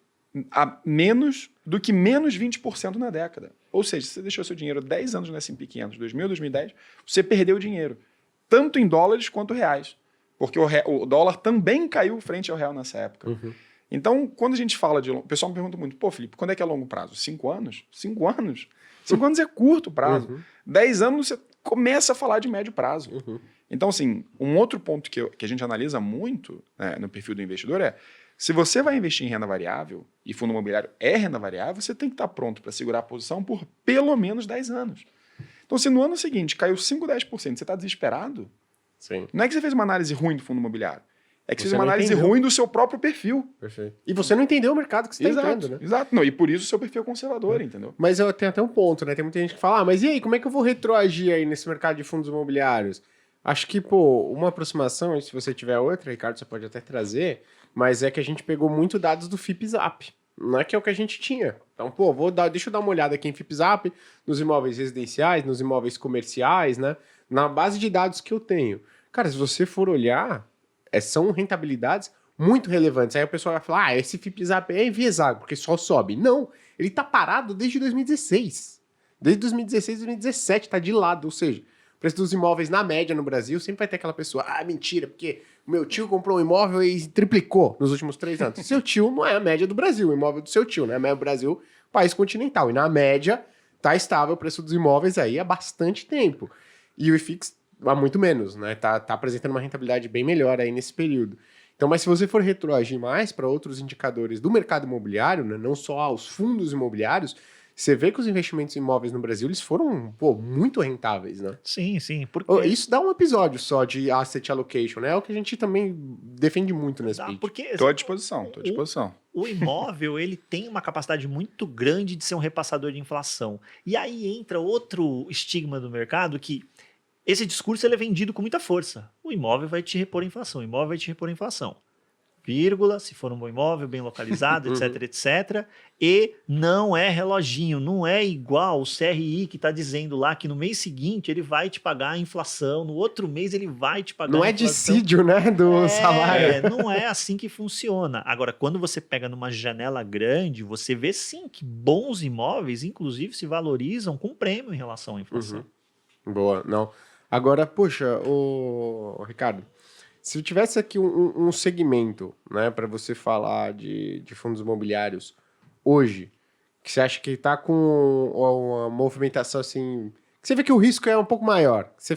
a menos do que menos 20% na década. Ou seja, se você deixou seu dinheiro 10 anos no S&P 500, 2000, 2010, você perdeu dinheiro, tanto em dólares quanto reais. Porque o dólar também caiu frente ao real nessa época.
Uhum.
Então, quando a gente fala de... O pessoal me pergunta muito, pô, Felipe, quando é que é longo prazo? 5 anos? 5 anos? 5 anos é curto prazo.
Uhum.
10 anos você começa a falar de médio prazo.
Uhum.
Então, assim, um outro ponto que a gente analisa muito, né, no perfil do investidor é, se você vai investir em renda variável, e fundo imobiliário é renda variável, você tem que estar pronto para segurar a posição por pelo menos 10 anos. Então, se no ano seguinte caiu 5, 10%, você está desesperado,
Sim.
não é que você fez uma análise ruim do fundo imobiliário, é que você
Você
fez uma
não
análise
entendeu.
ruim do seu próprio perfil.
Perfeito. E você não entendeu o mercado que você está entrando, né?
Exato. Não, e por isso o seu perfil é conservador, entendeu?
Mas eu tenho até um ponto, né? Tem muita gente que fala, mas e aí, como é que eu vou retroagir aí nesse mercado de fundos imobiliários? Acho que, pô, uma aproximação, e se você tiver outra, Ricardo, você pode até trazer, mas é que a gente pegou muito dados do FIPZAP, não é que é o que a gente tinha. Então, pô, deixa eu dar uma olhada aqui em FIPZAP, nos imóveis residenciais, nos imóveis comerciais, né? Na base de dados que eu tenho. Cara, se você for olhar, são rentabilidades muito relevantes. Aí o pessoal vai falar, esse FIPZAP é enviesado, porque só sobe. Não, ele tá parado desde 2016. Desde 2016, 2017, tá de lado, ou seja, o preço dos imóveis na média no Brasil sempre vai ter aquela pessoa, mentira, porque o meu tio comprou um imóvel e triplicou nos últimos 3 anos. Seu tio não é a média do Brasil, o imóvel do seu tio, né? A média do Brasil, país continental. E na média, tá estável o preço dos imóveis aí há bastante tempo. E o IFIX há muito menos, né? Tá apresentando uma rentabilidade bem melhor aí nesse período. Então, mas se você for retroagir mais para outros indicadores do mercado imobiliário, né, não só aos fundos imobiliários, você vê que os investimentos em imóveis no Brasil, eles foram, pô, muito rentáveis, né?
Sim, sim.
Isso dá um episódio só de asset allocation, né? É o que a gente também defende muito nesse pitch.
Porque
Estou à disposição.
o imóvel, ele tem uma capacidade muito grande de ser um repassador de inflação. E aí entra outro estigma do mercado que esse discurso ele é vendido com muita força. O imóvel vai te repor a inflação, o imóvel vai te repor a inflação. Vírgula, se for um bom imóvel, bem localizado, etc, etc. E não é reloginho, não é igual o CRI que está dizendo lá que no mês seguinte ele vai te pagar a inflação, no outro mês ele vai te pagar
não
a
é
inflação.
dissídio, né, do salário.
Não é assim que funciona. Agora, quando você pega numa janela grande, você vê sim que bons imóveis, inclusive, se valorizam com prêmio em relação à inflação.
Boa, não. Agora, poxa, Ricardo, se eu tivesse aqui um segmento, né, para você falar de fundos imobiliários hoje, que você acha que está com uma movimentação assim, que você vê que o risco é um pouco maior, você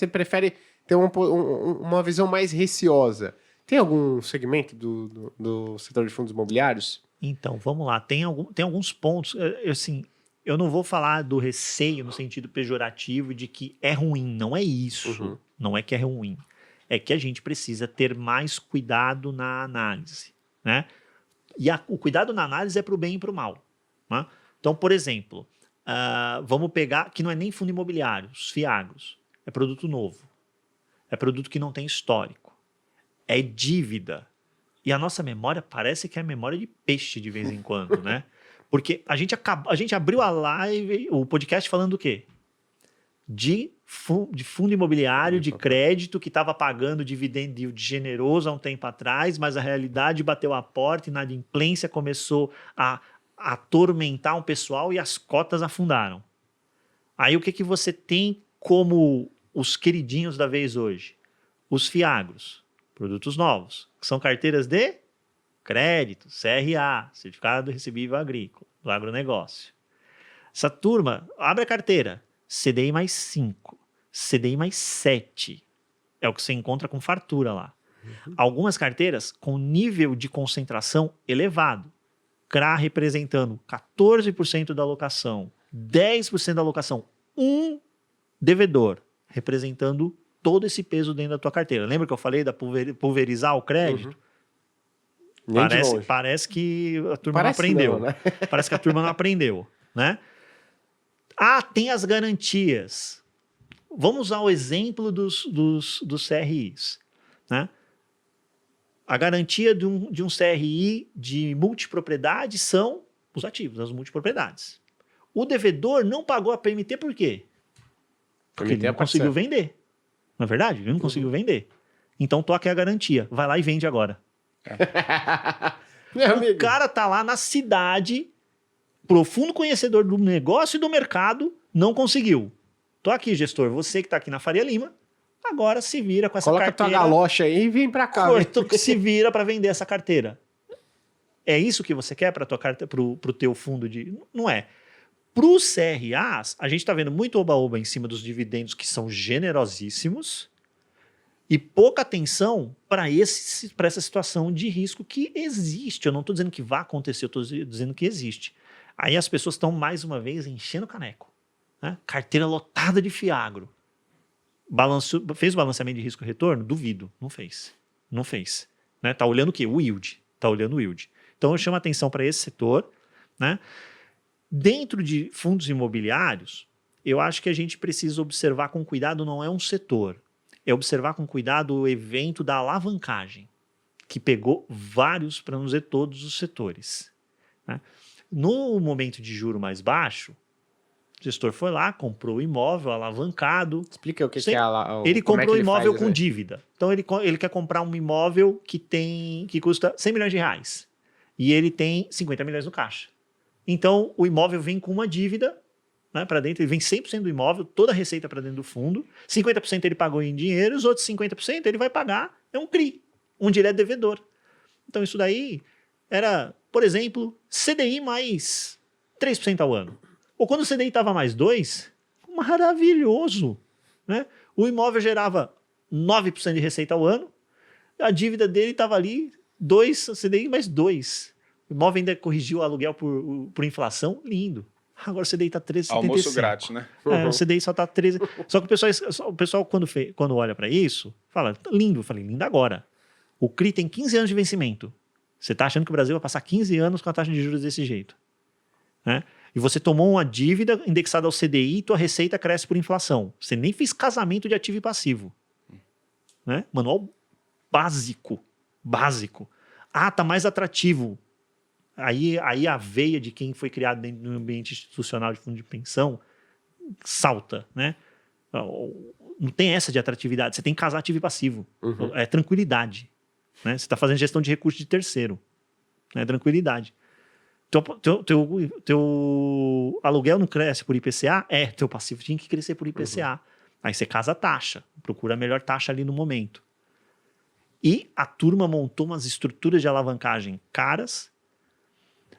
prefere ter uma visão mais receosa. Tem algum segmento do setor de fundos imobiliários?
Então, vamos lá. Tem alguns pontos, assim, eu não vou falar do receio no sentido pejorativo de que é ruim, não é isso.
Uhum.
Não é que é ruim. É que a gente precisa ter mais cuidado na análise, né? E o cuidado na análise é para o bem e para o mal, né? Então, por exemplo, vamos pegar, que não é nem fundo imobiliário, os FIAGROS. É produto novo. É produto que não tem histórico. É dívida. E a nossa memória parece que é a memória de peixe de vez em quando, né? Porque a gente abriu a live, o podcast falando do quê? De fundo imobiliário, de crédito, que estava pagando dividendo yield generoso há um tempo atrás, mas a realidade bateu a porta e na inadimplência começou a atormentar um pessoal e as cotas afundaram. Aí o que você tem como os queridinhos da vez hoje? Os FIAGROS, produtos novos, que são carteiras de crédito, CRA, Certificado Recebível Agrícola, do agronegócio. Essa turma, abre a carteira, CDI mais 5, CDI mais 7, é o que você encontra com fartura lá. Uhum. Algumas carteiras com nível de concentração elevado, CRA representando 14% da alocação, 10% da alocação, um devedor representando todo esse peso dentro da tua carteira. Lembra que eu falei da pulverizar o crédito?
Uhum.
Parece que a turma não aprendeu. Não, né? Parece que a turma não aprendeu, né? Tem as garantias. Vamos usar o exemplo dos CRIs, né? A garantia de um CRI de multipropriedade são os ativos, as multipropriedades. O devedor não pagou a PMT por quê? Porque ele não conseguiu vender. Não é verdade? Ele não conseguiu vender. Então toque a garantia. Vai lá e vende agora.
Meu
O
amigo.
cara tá lá na cidade, profundo conhecedor do negócio e do mercado, não conseguiu. Tô aqui, gestor, você que tá aqui na Faria Lima, agora se vira com essa
Coloca
carteira.
tua galocha aí e vem pra cá. velho.
Se vira para vender essa carteira. É isso que você quer para tua carteira, pro teu fundo de... Não é. Para os CRAs, a gente está vendo muito oba-oba em cima dos dividendos que são generosíssimos e pouca atenção para essa situação de risco que existe. Eu não estou dizendo que vai acontecer, eu estou dizendo que existe. Aí as pessoas estão, mais uma vez, enchendo o caneco. Né? Carteira lotada de fiagro. Fez o balanceamento de risco-retorno? Duvido. Não fez. Não fez. Né? Tá olhando o quê? O yield. Tá olhando o yield. Então eu chamo a atenção para esse setor, né? Dentro de fundos imobiliários, eu acho que a gente precisa observar com cuidado, não é um setor, é observar com cuidado o evento da alavancagem, que pegou vários, para não dizer todos os setores. Né? No momento de juro mais baixo, o gestor foi lá, comprou o imóvel alavancado.
Explica o que,
Sim.
que é a,
Ele comprou o imóvel com
dívida.
dívida. Então ele quer comprar um imóvel que custa 100 milhões de reais. E ele tem 50 milhões no caixa. Então, o imóvel vem com uma dívida, né, para dentro, ele vem 100% do imóvel, toda a receita para dentro do fundo, 50% ele pagou em dinheiro, os outros 50% ele vai pagar, é um CRI, onde ele é devedor. Então, isso daí era, por exemplo, CDI mais 3% ao ano. Ou quando o CDI estava mais 2%, maravilhoso. Né? O imóvel gerava 9% de receita ao ano, a dívida dele estava ali, 2, CDI mais 2%. O imóvel ainda corrigiu o aluguel por inflação, lindo. Agora o CDI está 13,75.
Almoço grátis, né?
É, o CDI só está 13. Só que o pessoal quando olha para isso, fala, lindo. Eu falei, lindo agora. O CRI tem 15 anos de vencimento. Você está achando que o Brasil vai passar 15 anos com a taxa de juros desse jeito. Né? E você tomou uma dívida indexada ao CDI e tua receita cresce por inflação. Você nem fez casamento de ativo e passivo. Né? Manual básico. Básico. Ah, tá mais atrativo. Aí a veia de quem foi criado dentro do ambiente institucional de fundo de pensão salta, né? Não tem essa de atratividade, você tem que casar ativo e passivo.
Uhum.
É tranquilidade. Né? Você está fazendo gestão de recursos de terceiro. Né? Tranquilidade. Teu aluguel não cresce por IPCA? Teu passivo tinha que crescer por IPCA. Uhum. Aí você casa a taxa, procura a melhor taxa ali no momento. E a turma montou umas estruturas de alavancagem caras.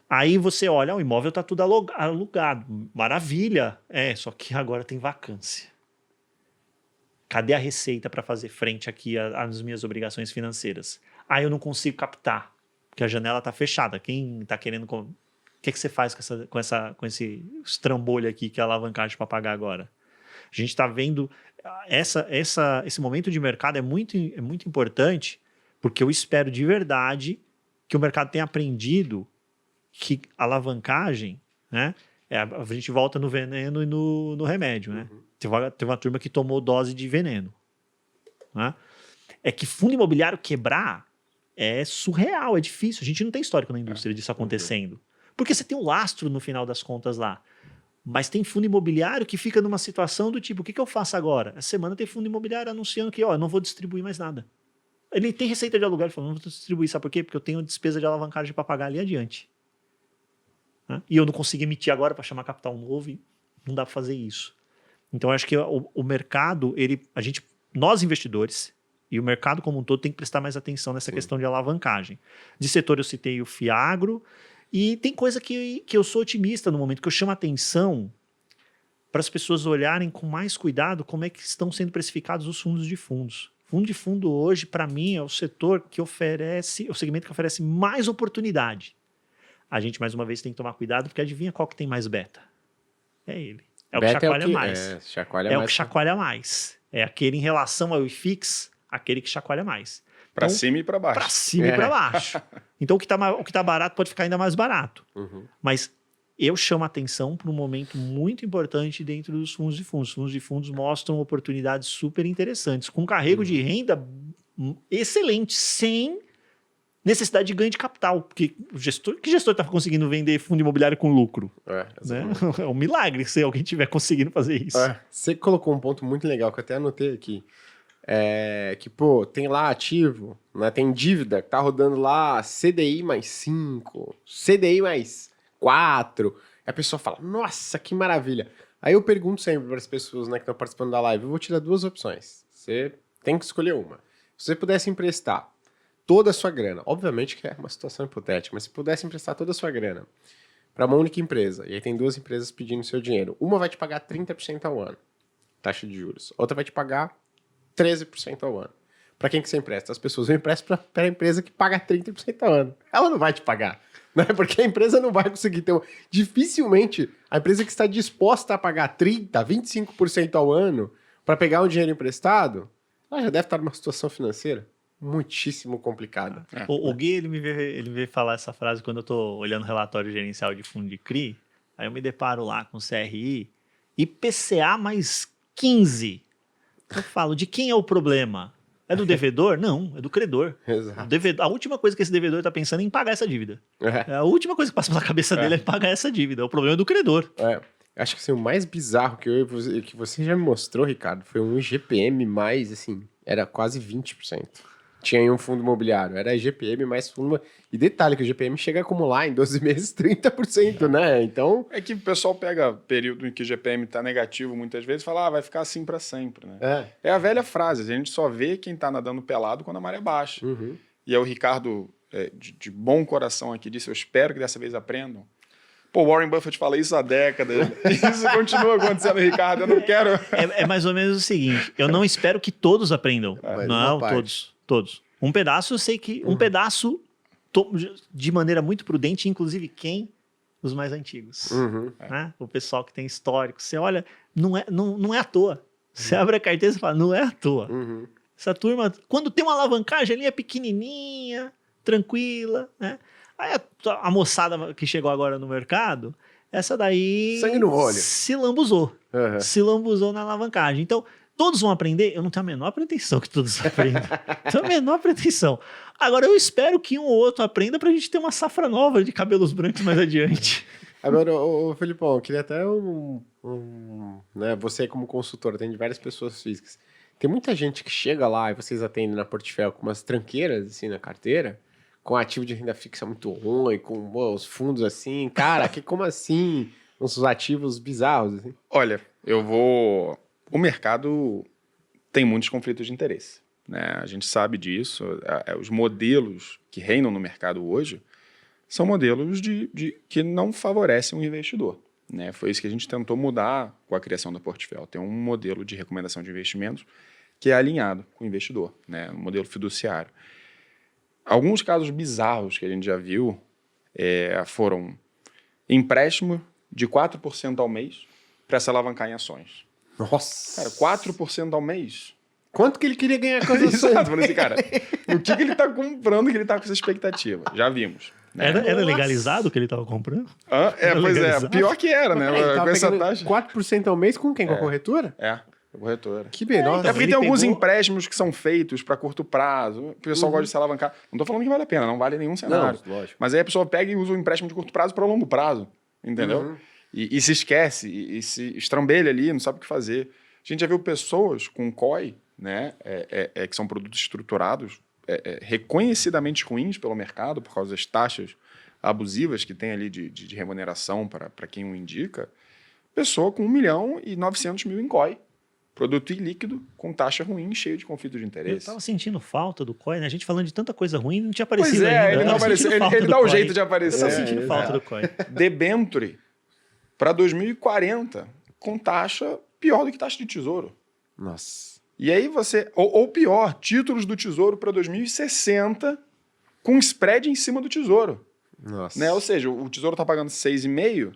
Aí você olha, o imóvel está tudo alugado. Maravilha. Só que agora tem vacância. Cadê a receita para fazer frente aqui às minhas obrigações financeiras? Aí eu não consigo captar, porque a janela está fechada. Quem está querendo... O que você faz com esse estrambolho aqui que é a alavancagem para pagar agora? A gente está vendo... Esse momento de mercado é muito importante, porque eu espero de verdade que o mercado tenha aprendido que a alavancagem, né, a gente volta no veneno e no remédio. Né? Teve uma turma que tomou dose de veneno. Né? É que fundo imobiliário quebrar é surreal, é difícil. A gente não tem histórico na indústria disso acontecendo. Porque você tem um lastro no final das contas lá. Mas tem fundo imobiliário que fica numa situação do tipo, o que eu faço agora? Essa semana tem fundo imobiliário anunciando que eu não vou distribuir mais nada. Ele tem receita de aluguel, ele falou, não vou distribuir, sabe por quê? Porque eu tenho despesa de alavancagem para pagar ali adiante. Né? E eu não consigo emitir agora para chamar capital novo e não dá para fazer isso. Então, eu acho que o mercado, nós investidores e o mercado como um todo tem que prestar mais atenção nessa questão de alavancagem. De setor eu citei o Fiagro e tem coisa que eu sou otimista no momento, que eu chamo a atenção para as pessoas olharem com mais cuidado como é que estão sendo precificados os fundos de fundos. Fundo de fundo hoje, para mim, é o setor que oferece, o segmento que oferece mais oportunidade. A gente, mais uma vez, tem que tomar cuidado, porque adivinha qual que tem mais beta? É ele. É o que chacoalha mais. É o que chacoalha mais. É aquele em relação ao IFIX, aquele que chacoalha mais.
Para cima e para baixo.
Para cima e para baixo. Então, o que tá barato pode ficar ainda mais barato.
Uhum.
Mas eu chamo a atenção para um momento muito importante dentro dos fundos de fundos. Os fundos de fundos mostram oportunidades super interessantes, com carrego de renda excelente, sem necessidade de ganho de capital. Porque que gestor está conseguindo vender fundo imobiliário com lucro? Né? É um milagre se alguém estiver conseguindo fazer isso.
Você colocou um ponto muito legal que eu até anotei aqui. que, pô, tem lá ativo, né? Tem dívida que tá rodando lá CDI mais 5, CDI mais 4. E a pessoa fala, nossa, que maravilha. Aí eu pergunto sempre para as pessoas, né, que estão participando da live, eu vou te dar duas opções. Você tem que escolher uma. Se você pudesse emprestar toda a sua grana, obviamente que é uma situação hipotética, mas se pudesse emprestar toda a sua grana para uma única empresa, e aí tem duas empresas pedindo seu dinheiro, uma vai te pagar 30% ao ano, taxa de juros, outra vai te pagar 13% ao ano. Para quem que você empresta? As pessoas vão emprestar para a empresa que paga 30% ao ano. Ela não vai te pagar, né? Porque a empresa não vai conseguir ter... Dificilmente a empresa que está disposta a pagar 30%, 25% ao ano para pegar um dinheiro emprestado, ela já deve estar numa situação financeira muitíssimo complicada.
O Gui, ele me veio falar essa frase quando eu estou olhando o relatório gerencial de fundo de CRI, aí eu me deparo lá com CRI, IPCA mais 15. Eu falo, de quem é o problema? É do devedor? Não, é do credor.
Exato.
A última coisa que esse devedor está pensando é em pagar essa dívida. A última coisa que passa pela cabeça dele é pagar essa dívida. O problema é do credor.
Acho que assim, o mais bizarro que você já me mostrou, Ricardo, foi um IGPM mais, assim, era quase 20%. Tinha aí um fundo imobiliário, era IGPM mais fundo... E detalhe que o IGPM chega a acumular em 12 meses 30%, né? Então...
É que o pessoal pega período em que o IGPM está negativo muitas vezes e fala, vai ficar assim para sempre, né? É a velha frase, a gente só vê quem está nadando pelado quando a maré baixa.
Uhum.
E aí o Ricardo, de bom coração aqui, disse, eu espero que dessa vez aprendam. Pô, Warren Buffett fala isso há décadas. Isso continua acontecendo, Ricardo. Eu não quero...
É mais ou menos o seguinte, eu não espero que todos aprendam. Não, todos. Um pedaço, eu sei que... Um pedaço, de maneira muito prudente, inclusive quem? Os mais antigos. Né? O pessoal que tem histórico. Você olha, não é à toa. Você abre a carteira e fala, não é à toa. Essa turma, quando tem uma alavancagem ali, é pequenininha, tranquila, né? Aí a moçada que chegou agora no mercado, essa daí...
Sangue no olho.
Se lambuzou. Se lambuzou na alavancagem. Então, todos vão aprender? Eu não tenho a menor pretensão que todos aprendam. Não tenho a menor pretensão. Agora, eu espero que um ou outro aprenda pra gente ter uma safra nova de cabelos brancos mais adiante.
Agora, Felipão, eu queria até né, você como consultor, atende várias pessoas físicas. Tem muita gente que chega lá e vocês atendem na Portfel com umas tranqueiras assim na carteira, com ativo de renda fixa muito ruim, com os fundos assim, cara, como assim? Uns ativos bizarros, assim.
Olha, o mercado tem muitos conflitos de interesse, né? A gente sabe disso. Os modelos que reinam no mercado hoje são modelos que não favorecem o investidor, né? Foi isso que a gente tentou mudar com a criação da Portfel. Tem um modelo de recomendação de investimentos que é alinhado com o investidor, né? Um modelo fiduciário. Alguns casos bizarros que a gente já viu foram empréstimo de 4% ao mês para se alavancar em ações.
Nossa!
Cara, 4% ao mês?
Quanto que ele queria ganhar com as ações?
Exato, falei assim, cara, o que ele está comprando que ele está com essa expectativa? Já vimos. Né?
Era legalizado o que ele estava comprando?
Pois
legalizado?
Pior que era, né?
Ele
com essa taxa.
4% ao mês com quem? Com a corretora?
A corretora.
Que menor.
É porque tem alguns empréstimos que são feitos para curto prazo. O pessoal gosta de se alavancar. Não estou falando que vale a pena, não vale nenhum cenário.
Não, lógico.
Mas aí a pessoa pega e usa o empréstimo de curto prazo para longo prazo. Entendeu? E se esquece, e se estrambelha ali, não sabe o que fazer. A gente já viu pessoas com COI, né, que são produtos estruturados, reconhecidamente ruins pelo mercado, por causa das taxas abusivas que tem ali de remuneração para quem o indica. Pessoa com 1.900.000 em COI. Produto ilíquido, com taxa ruim, cheio de conflito de interesse.
Eu estava sentindo falta do COI, né? A gente falando de tanta coisa ruim, não tinha aparecido
ainda.
Ele
não apareceu. Ele dá o jeito de aparecer.
Eu estava sentindo falta do COI.
Debenture para 2040, com taxa pior do que taxa de tesouro.
Nossa.
E aí você... Ou pior, títulos do tesouro para 2060, com spread em cima do tesouro.
Nossa.
Né? Ou seja, o tesouro está pagando 6,5%,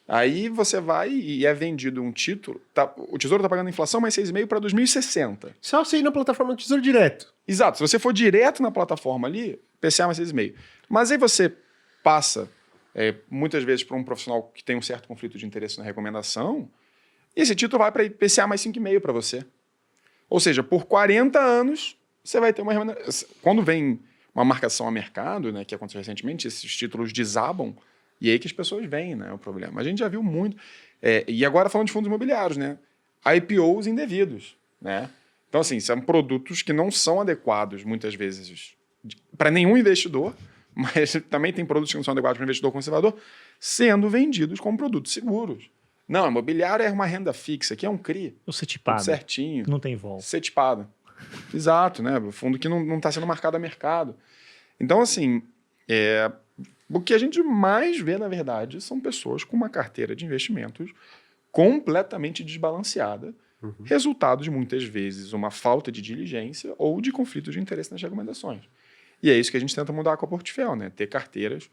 aí você vai e é vendido um título, o tesouro está pagando inflação mais 6,5% para 2060.
Só você ir na plataforma do Tesouro direto.
Exato. Se você for direto na plataforma ali, PCA mais 6,5%. Mas aí você passa, muitas vezes, para um profissional que tem um certo conflito de interesse na recomendação, e esse título vai para IPCA mais 5,5% para você. Ou seja, por 40 anos, você vai ter uma remuneração. Quando vem uma marcação a mercado, né, que aconteceu recentemente, esses títulos desabam, e aí que as pessoas veem, né, o problema. A gente já viu muito. E agora falando de fundos imobiliários, né? IPOs indevidos, né? Então, assim, são produtos que não são adequados, muitas vezes, para nenhum investidor, mas também tem produtos que não são adequados para investidor conservador, sendo vendidos como produtos seguros. Não, imobiliário é uma renda fixa, aqui é um CRI.
O
Tudo
CETIPado.
certinho.
Não tem volta.
CETIPado. Exato, né? O fundo que não está sendo marcado a mercado. Então, assim, o que a gente mais vê, na verdade, são pessoas com uma carteira de investimentos completamente desbalanceada, resultado de, muitas vezes, uma falta de diligência ou de conflito de interesse nas recomendações. E é isso que a gente tenta mudar com a Portfel, né? Ter carteiras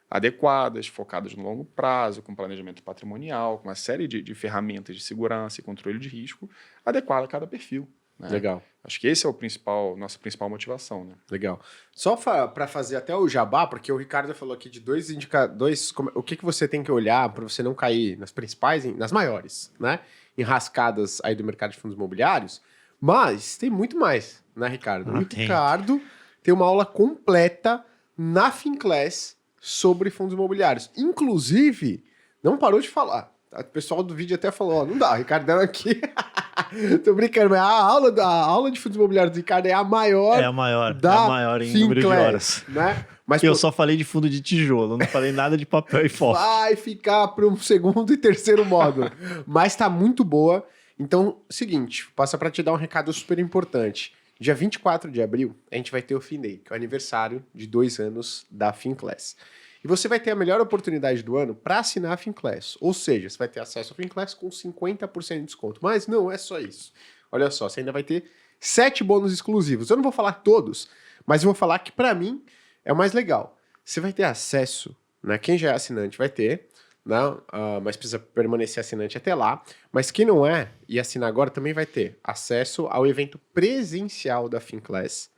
adequadas, focadas no longo prazo, com planejamento patrimonial, com uma série de ferramentas de segurança e controle de risco adequada a cada perfil. Né?
Legal.
Acho que esse é nossa principal motivação. Né?
Legal. Só para fazer até o jabá, porque o Ricardo falou aqui de dois indicadores, o que você tem que olhar para você não cair nas principais, nas maiores, né? Enrascadas aí do mercado de fundos imobiliários, mas tem muito mais, né, Ricardo? O Ricardo tem uma aula completa na Finclass sobre fundos imobiliários. Inclusive, não parou de falar. O pessoal do vídeo até falou, não dá, o Ricardão aqui... Tô brincando, mas a aula de fundos imobiliários do Ricardo é a maior.
É a maior em
Finclass,
número de horas.
Né? Mas
eu só falei de fundo de tijolo, não falei nada de papel e foto.
Vai ficar para um segundo e terceiro módulo. Mas tá muito boa. Então, seguinte, passa para te dar um recado super importante. Dia 24 de abril, a gente vai ter o FinDay, que é o aniversário de 2 anos da Finclass. E você vai ter a melhor oportunidade do ano para assinar a Finclass. Ou seja, você vai ter acesso à Finclass com 50% de desconto. Mas não é só isso. Olha só, você ainda vai ter 7 bônus exclusivos. Eu não vou falar todos, mas eu vou falar que para mim é o mais legal. Você vai ter acesso, né? Quem já é assinante vai ter, né? Mas precisa permanecer assinante até lá. Mas quem não é e assinar agora também vai ter acesso ao evento presencial da Finclass,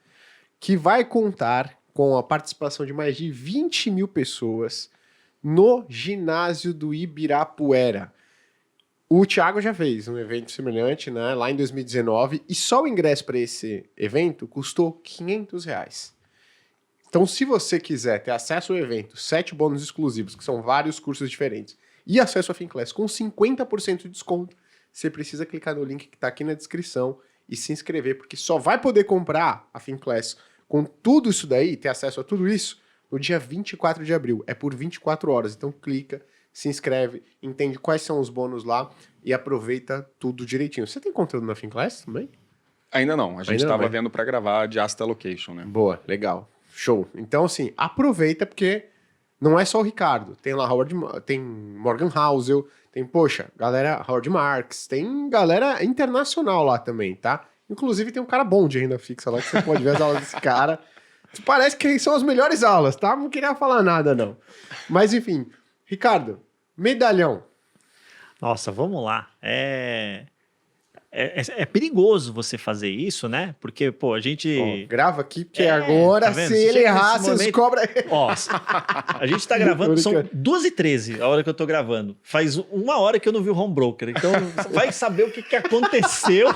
que vai contar com a participação de mais de 20 mil pessoas no ginásio do Ibirapuera. O Thiago já fez um evento semelhante, né, lá em 2019, e só o ingresso para esse evento custou R$500. Então, se você quiser ter acesso ao evento, 7 bônus exclusivos, que são vários cursos diferentes, e acesso à Finclass com 50% de desconto, você precisa clicar no link que está aqui na descrição e se inscrever, porque só vai poder comprar a Finclass com tudo isso daí, ter acesso a tudo isso, no dia 24 de abril. É por 24 horas. Então clica, se inscreve, entende quais são os bônus lá e aproveita tudo direitinho. Você tem conteúdo na Finclass também?
Ainda não. A gente estava vendo para gravar de Asset Allocation, né?
Boa, legal. Show. Então, assim, aproveita porque não é só o Ricardo. Tem lá tem Morgan Housel, tem, poxa, galera Howard Marks, tem galera internacional lá também, tá? Inclusive tem um cara bom de renda fixa lá que você pode ver as aulas desse cara. Parece que são as melhores aulas, tá? Não queria falar nada, não. Mas enfim, Ricardo, medalhão.
Nossa, vamos lá. É perigoso você fazer isso, né? Porque, pô, a gente...
Ó, grava aqui, porque agora,
tá
se ele errar, vocês cobram...
Ó, a gente tá gravando, são 2h13 a hora que eu tô gravando. Faz 1 hora que eu não vi o Home Broker. Então, vai saber o que aconteceu.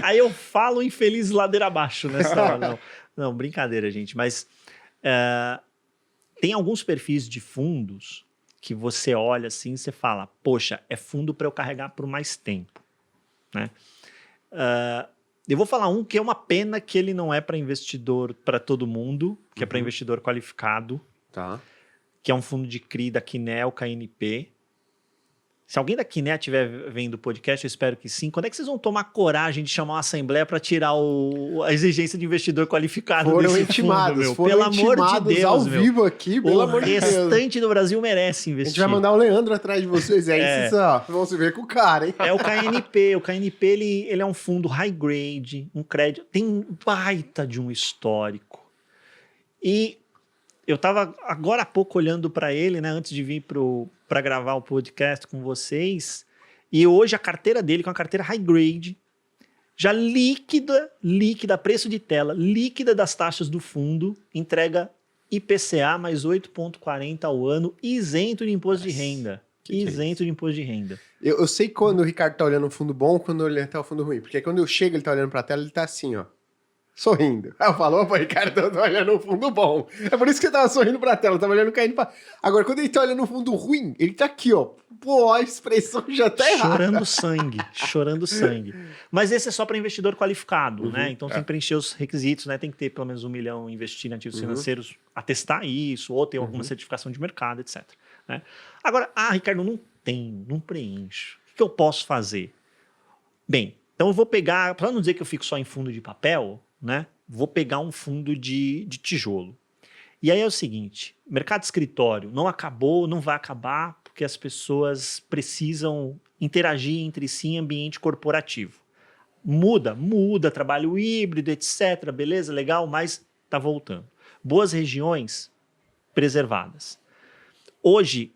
Aí eu falo infeliz ladeira abaixo nessa hora. Não, brincadeira, gente. Mas tem alguns perfis de fundos que você olha assim e você fala, poxa, é fundo para eu carregar por mais tempo, né? Eu vou falar um que é uma pena que ele não é para investidor para todo mundo, que é para investidor qualificado,
tá?
Que é um fundo de CRI da Quinel, KNP. Se alguém da Quinel estiver vendo o podcast, eu espero que sim. Quando é que vocês vão tomar coragem de chamar uma assembleia para tirar a exigência de investidor qualificado desse
intimados,
fundo, meu?
Foram
pelo amor de Deus,
ao
meu.
vivo aqui, pelo amor de Deus.
O restante do Brasil merece investir.
A gente vai mandar o Leandro atrás de vocês. Aí vocês vão se ver com o cara, hein?
É o KNP. O KNP, ele é um fundo high grade, um crédito, tem baita de um histórico. E eu estava agora há pouco olhando para ele, né, antes de vir para gravar o podcast com vocês, e hoje a carteira dele, que é uma carteira high grade, já líquida, preço de tela, líquida das taxas do fundo, entrega IPCA mais 8,40 ao ano, isento de imposto de renda. Isento de imposto de renda.
Eu sei quando o Ricardo tá olhando um fundo bom, quando ele tá o fundo ruim. Porque quando eu chego, ele tá olhando pra tela, ele tá assim, ó. sorrindo. Aí eu falo, opa, Ricardo, eu tô olhando no fundo bom. É por isso que você tava sorrindo pra tela, eu tava olhando caindo pra... Agora, quando ele tá olhando no fundo ruim, ele tá aqui, ó. Pô, a expressão já tá errada.
Chorando sangue. Mas esse é só para investidor qualificado, né? Então tem que preencher os requisitos, né? Tem que ter pelo menos 1 milhão investir em ativos financeiros, atestar isso, ou ter alguma certificação de mercado, etc. Né? Agora, Ricardo, não preencho. O que eu posso fazer? Bem, então eu vou pegar, para não dizer que eu fico só em fundo de papel, né? Vou pegar um fundo de tijolo. E aí é o seguinte, mercado de escritório não acabou, não vai acabar, porque as pessoas precisam interagir entre si em ambiente corporativo. Muda, trabalho híbrido, etc. Beleza, legal, mas está voltando. Boas regiões preservadas. Hoje,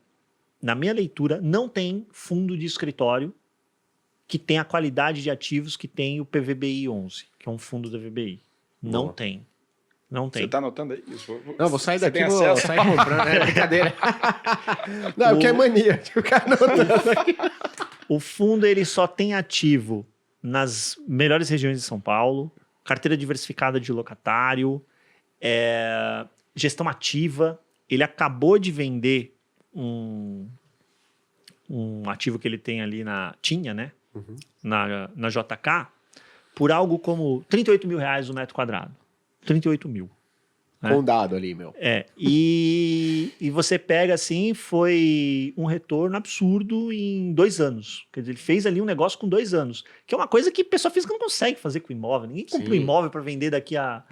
na minha leitura, não tem fundo de escritório que tem a qualidade de ativos que tem o PVBI 11, que é um fundo da VBI. Não tem. Não tem.
Você tá anotando aí isso?
Não, vou sair
Você
daqui,
tem
vou
acesso?
sair comprando. É brincadeira. Não, que é mania. O cara anotando aqui.
O fundo ele só tem ativo nas melhores regiões de São Paulo, carteira diversificada de locatário, gestão ativa. Ele acabou de vender um ativo que ele tem ali tinha, né? Na JK, por algo como R$38 mil o metro quadrado. 38 mil. Né?
Condado ali, meu.
E você pega assim, foi um retorno absurdo em 2 anos. Quer dizer, ele fez ali um negócio com 2 anos, que é uma coisa que pessoa física não consegue fazer com imóvel. Ninguém compra um imóvel para vender daqui a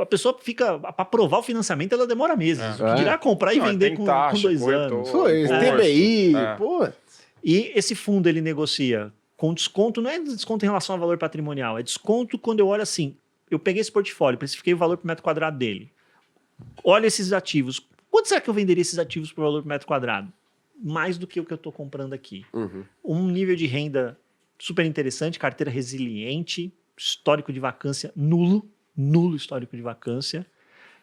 pessoa fica, para aprovar o financiamento, ela demora meses. O que dirá comprar e vender com 2 anos.
Foi, TBI, pô.
E esse fundo ele negocia com desconto, não é desconto em relação ao valor patrimonial, é desconto quando eu olho assim, eu peguei esse portfólio, precifiquei o valor por metro quadrado dele. Olha esses ativos. Quanto será que eu venderia esses ativos por valor por metro quadrado? Mais do que o que eu estou comprando aqui. Um nível de renda super interessante, carteira resiliente, histórico de vacância nulo histórico de vacância.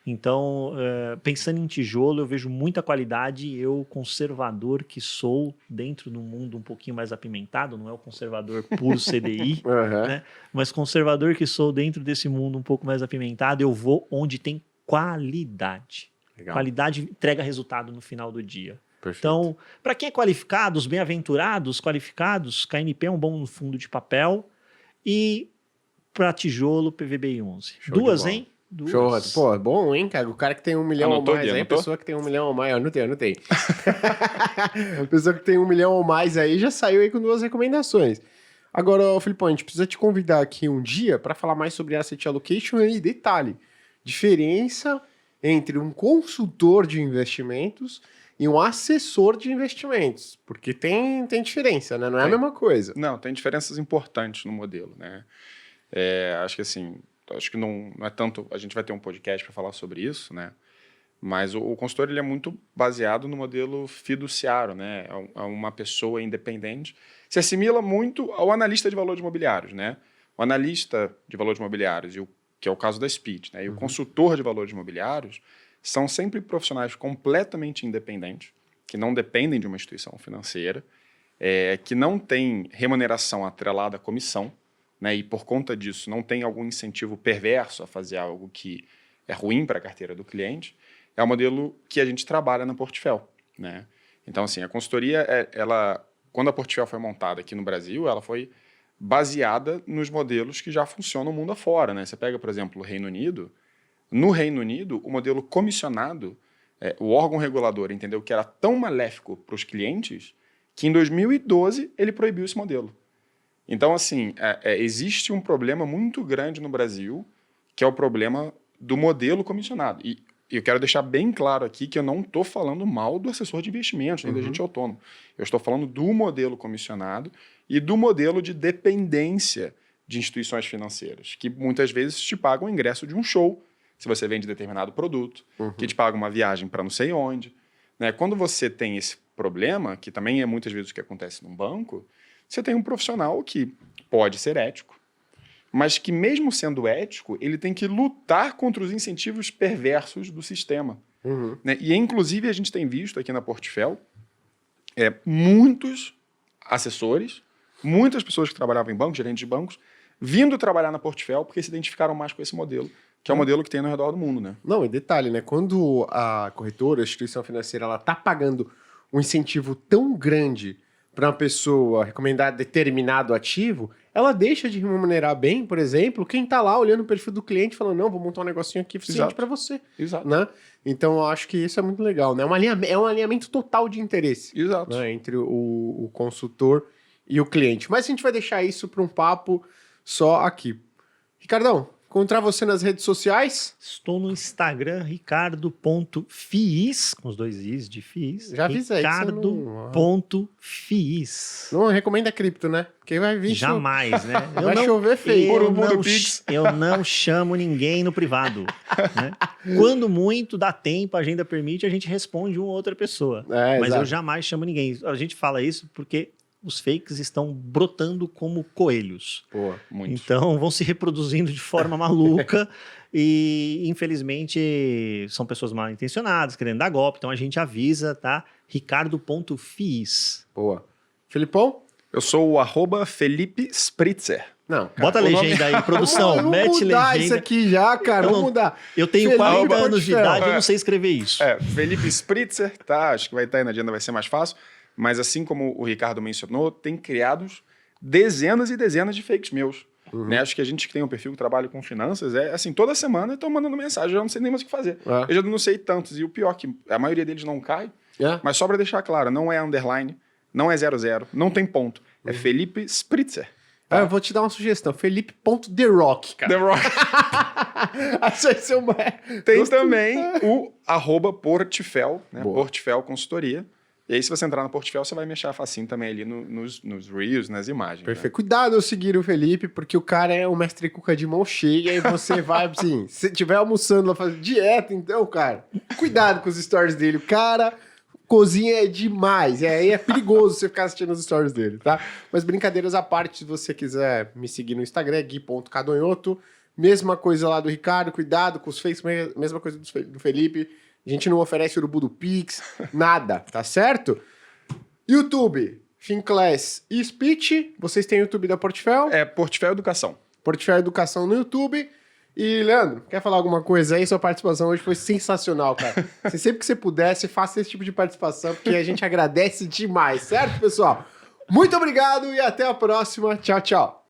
Então, pensando em tijolo, eu vejo muita qualidade. Eu, conservador que sou, dentro de um mundo um pouquinho mais apimentado, não é o conservador puro CDI, né? Mas conservador que sou dentro desse mundo um pouco mais apimentado, eu vou onde tem qualidade. Legal. Qualidade entrega resultado no final do dia. Perfeito. Então, para quem é qualificado, os bem-aventurados, qualificados, KNP é um bom fundo de papel. E para tijolo, PVBI 11.
Show
2, hein? 2.
Show. Pô, bom, hein, cara? O cara que tem 1 milhão
Anotou,
ou mais aí,
anotou?
a pessoa que tem 1 milhão ou mais, anotei. A pessoa que tem 1 milhão ou mais aí já saiu aí com 2 recomendações. Agora, Filipão, a gente precisa te convidar aqui um dia para falar mais sobre asset allocation e detalhe, diferença entre um consultor de investimentos e um assessor de investimentos, porque tem diferença, né? Não é a mesma coisa.
Não, tem diferenças importantes no modelo, né? Acho que assim, não é tanto, a gente vai ter um podcast para falar sobre isso, né? Mas o consultor ele é muito baseado no modelo fiduciário, né? É uma pessoa independente. Se assimila muito ao analista de valores imobiliários, né? O analista de valores imobiliários, que é o caso da Speed, né? E o consultor de valores imobiliários são sempre profissionais completamente independentes, que não dependem de uma instituição financeira, que não têm remuneração atrelada à comissão, né? E por conta disso não tem algum incentivo perverso a fazer algo que é ruim para a carteira do cliente. É o modelo que a gente trabalha na Portfel, né? Então, assim, a consultoria, quando a Portfel foi montada aqui no Brasil, ela foi baseada nos modelos que já funcionam no mundo afora, né? Você pega, por exemplo, o Reino Unido. No Reino Unido, o modelo comissionado, o órgão regulador entendeu que era tão maléfico para os clientes que em 2012 ele proibiu esse modelo. Então, assim, existe um problema muito grande no Brasil, que é o problema do modelo comissionado. E eu quero deixar bem claro aqui que eu não estou falando mal do assessor de investimentos, nem da gente autônomo. Eu estou falando do modelo comissionado e do modelo de dependência de instituições financeiras, que muitas vezes te pagam o ingresso de um show, se você vende determinado produto, que te paga uma viagem para não sei onde. Né? Quando você tem esse problema, que também é muitas vezes o que acontece num banco, você tem um profissional que pode ser ético, mas que mesmo sendo ético, ele tem que lutar contra os incentivos perversos do sistema. Né? E, inclusive, a gente tem visto aqui na Portfel muitos assessores, muitas pessoas que trabalhavam em bancos, gerentes de bancos, vindo trabalhar na Portfel porque se identificaram mais com esse modelo, que é o modelo que tem no redor do mundo, né?
Não, e detalhe, né? Quando a corretora, a instituição financeira, ela tá pagando um incentivo tão grande para uma pessoa recomendar determinado ativo, ela deixa de remunerar bem, por exemplo, quem tá lá olhando o perfil do cliente e falando, não, vou montar um negocinho aqui eficiente para você.
Exato.
Né? Então, eu acho que isso é muito legal, né? É um alinhamento total de interesse.
Exato.
Né? Entre o consultor e o cliente. Mas a gente vai deixar isso para um papo só aqui. Ricardão, encontrar você nas redes sociais?
Estou no Instagram, ricardo.fiis, com os 2 is de fiis.
Já avisei que você
Ricardo.fiis.
não recomenda cripto, né? Porque vai vir...
Jamais, né?
Vai chover feio.
Eu não chamo ninguém no privado. Né? Quando muito dá tempo, a agenda permite, a gente responde uma ou outra pessoa. Mas
exato.
eu jamais chamo ninguém. A gente fala isso porque os fakes estão brotando como coelhos.
Pô,
muito.
Então vão se reproduzindo de forma maluca e infelizmente são pessoas mal intencionadas, querendo dar golpe. Então a gente avisa, tá? Ricardo.fiis.
Boa. Filipão?
Eu sou o @Felipe Spritzer.
Não, cara,
Bota a legenda aí, produção.
Vamos
Mete
mudar
legenda.
isso aqui já, cara. Vamos mudar.
Eu tenho
Felipe
40 anos de
Portfel.
idade, eu não sei escrever isso.
Felipe Spritzer, tá? Acho que vai estar aí na agenda, vai ser mais fácil. Mas assim como o Ricardo mencionou, tem criados dezenas e dezenas de fakes meus. Né? Acho que a gente que tem um perfil que trabalha com finanças, assim, toda semana eu tô mandando mensagem, eu já não sei nem mais o que fazer. Eu já não sei tantos. E o pior, que a maioria deles não cai, mas só para deixar claro, não é underline, não é 00, não tem ponto. É Felipe Spritzer.
Eu vou te dar uma sugestão. Felipe.therock, cara.
The Rock.
Acho que esse é uma...
Tem também o @Portfel, né?
Boa.
Portfel Consultoria. E aí, se você entrar no Portfel, você vai me achar facinho também ali nos Reels, nas imagens.
Perfeito. Cuidado ao seguir o Felipe, porque o cara é um mestre cuca de mão cheia e você vai, assim, se estiver almoçando lá fazendo dieta, então, cara, cuidado com os stories dele. O cara cozinha demais. E aí é perigoso você ficar assistindo os stories dele, tá? Mas brincadeiras à parte, se você quiser me seguir no Instagram, é gui.cadonhoto. Mesma coisa lá do Ricardo, cuidado com os fakes, mesma coisa do Felipe. A gente não oferece urubu do Pix, nada, tá certo? YouTube, Finclass e Speech. Vocês têm o YouTube da Portfel?
É Portfel Educação.
Portfel Educação no YouTube. E, Leandro, quer falar alguma coisa aí? Sua participação hoje foi sensacional, cara. Sempre que você pudesse, faça esse tipo de participação, porque a gente agradece demais, certo, pessoal? Muito obrigado e até a próxima. Tchau, tchau.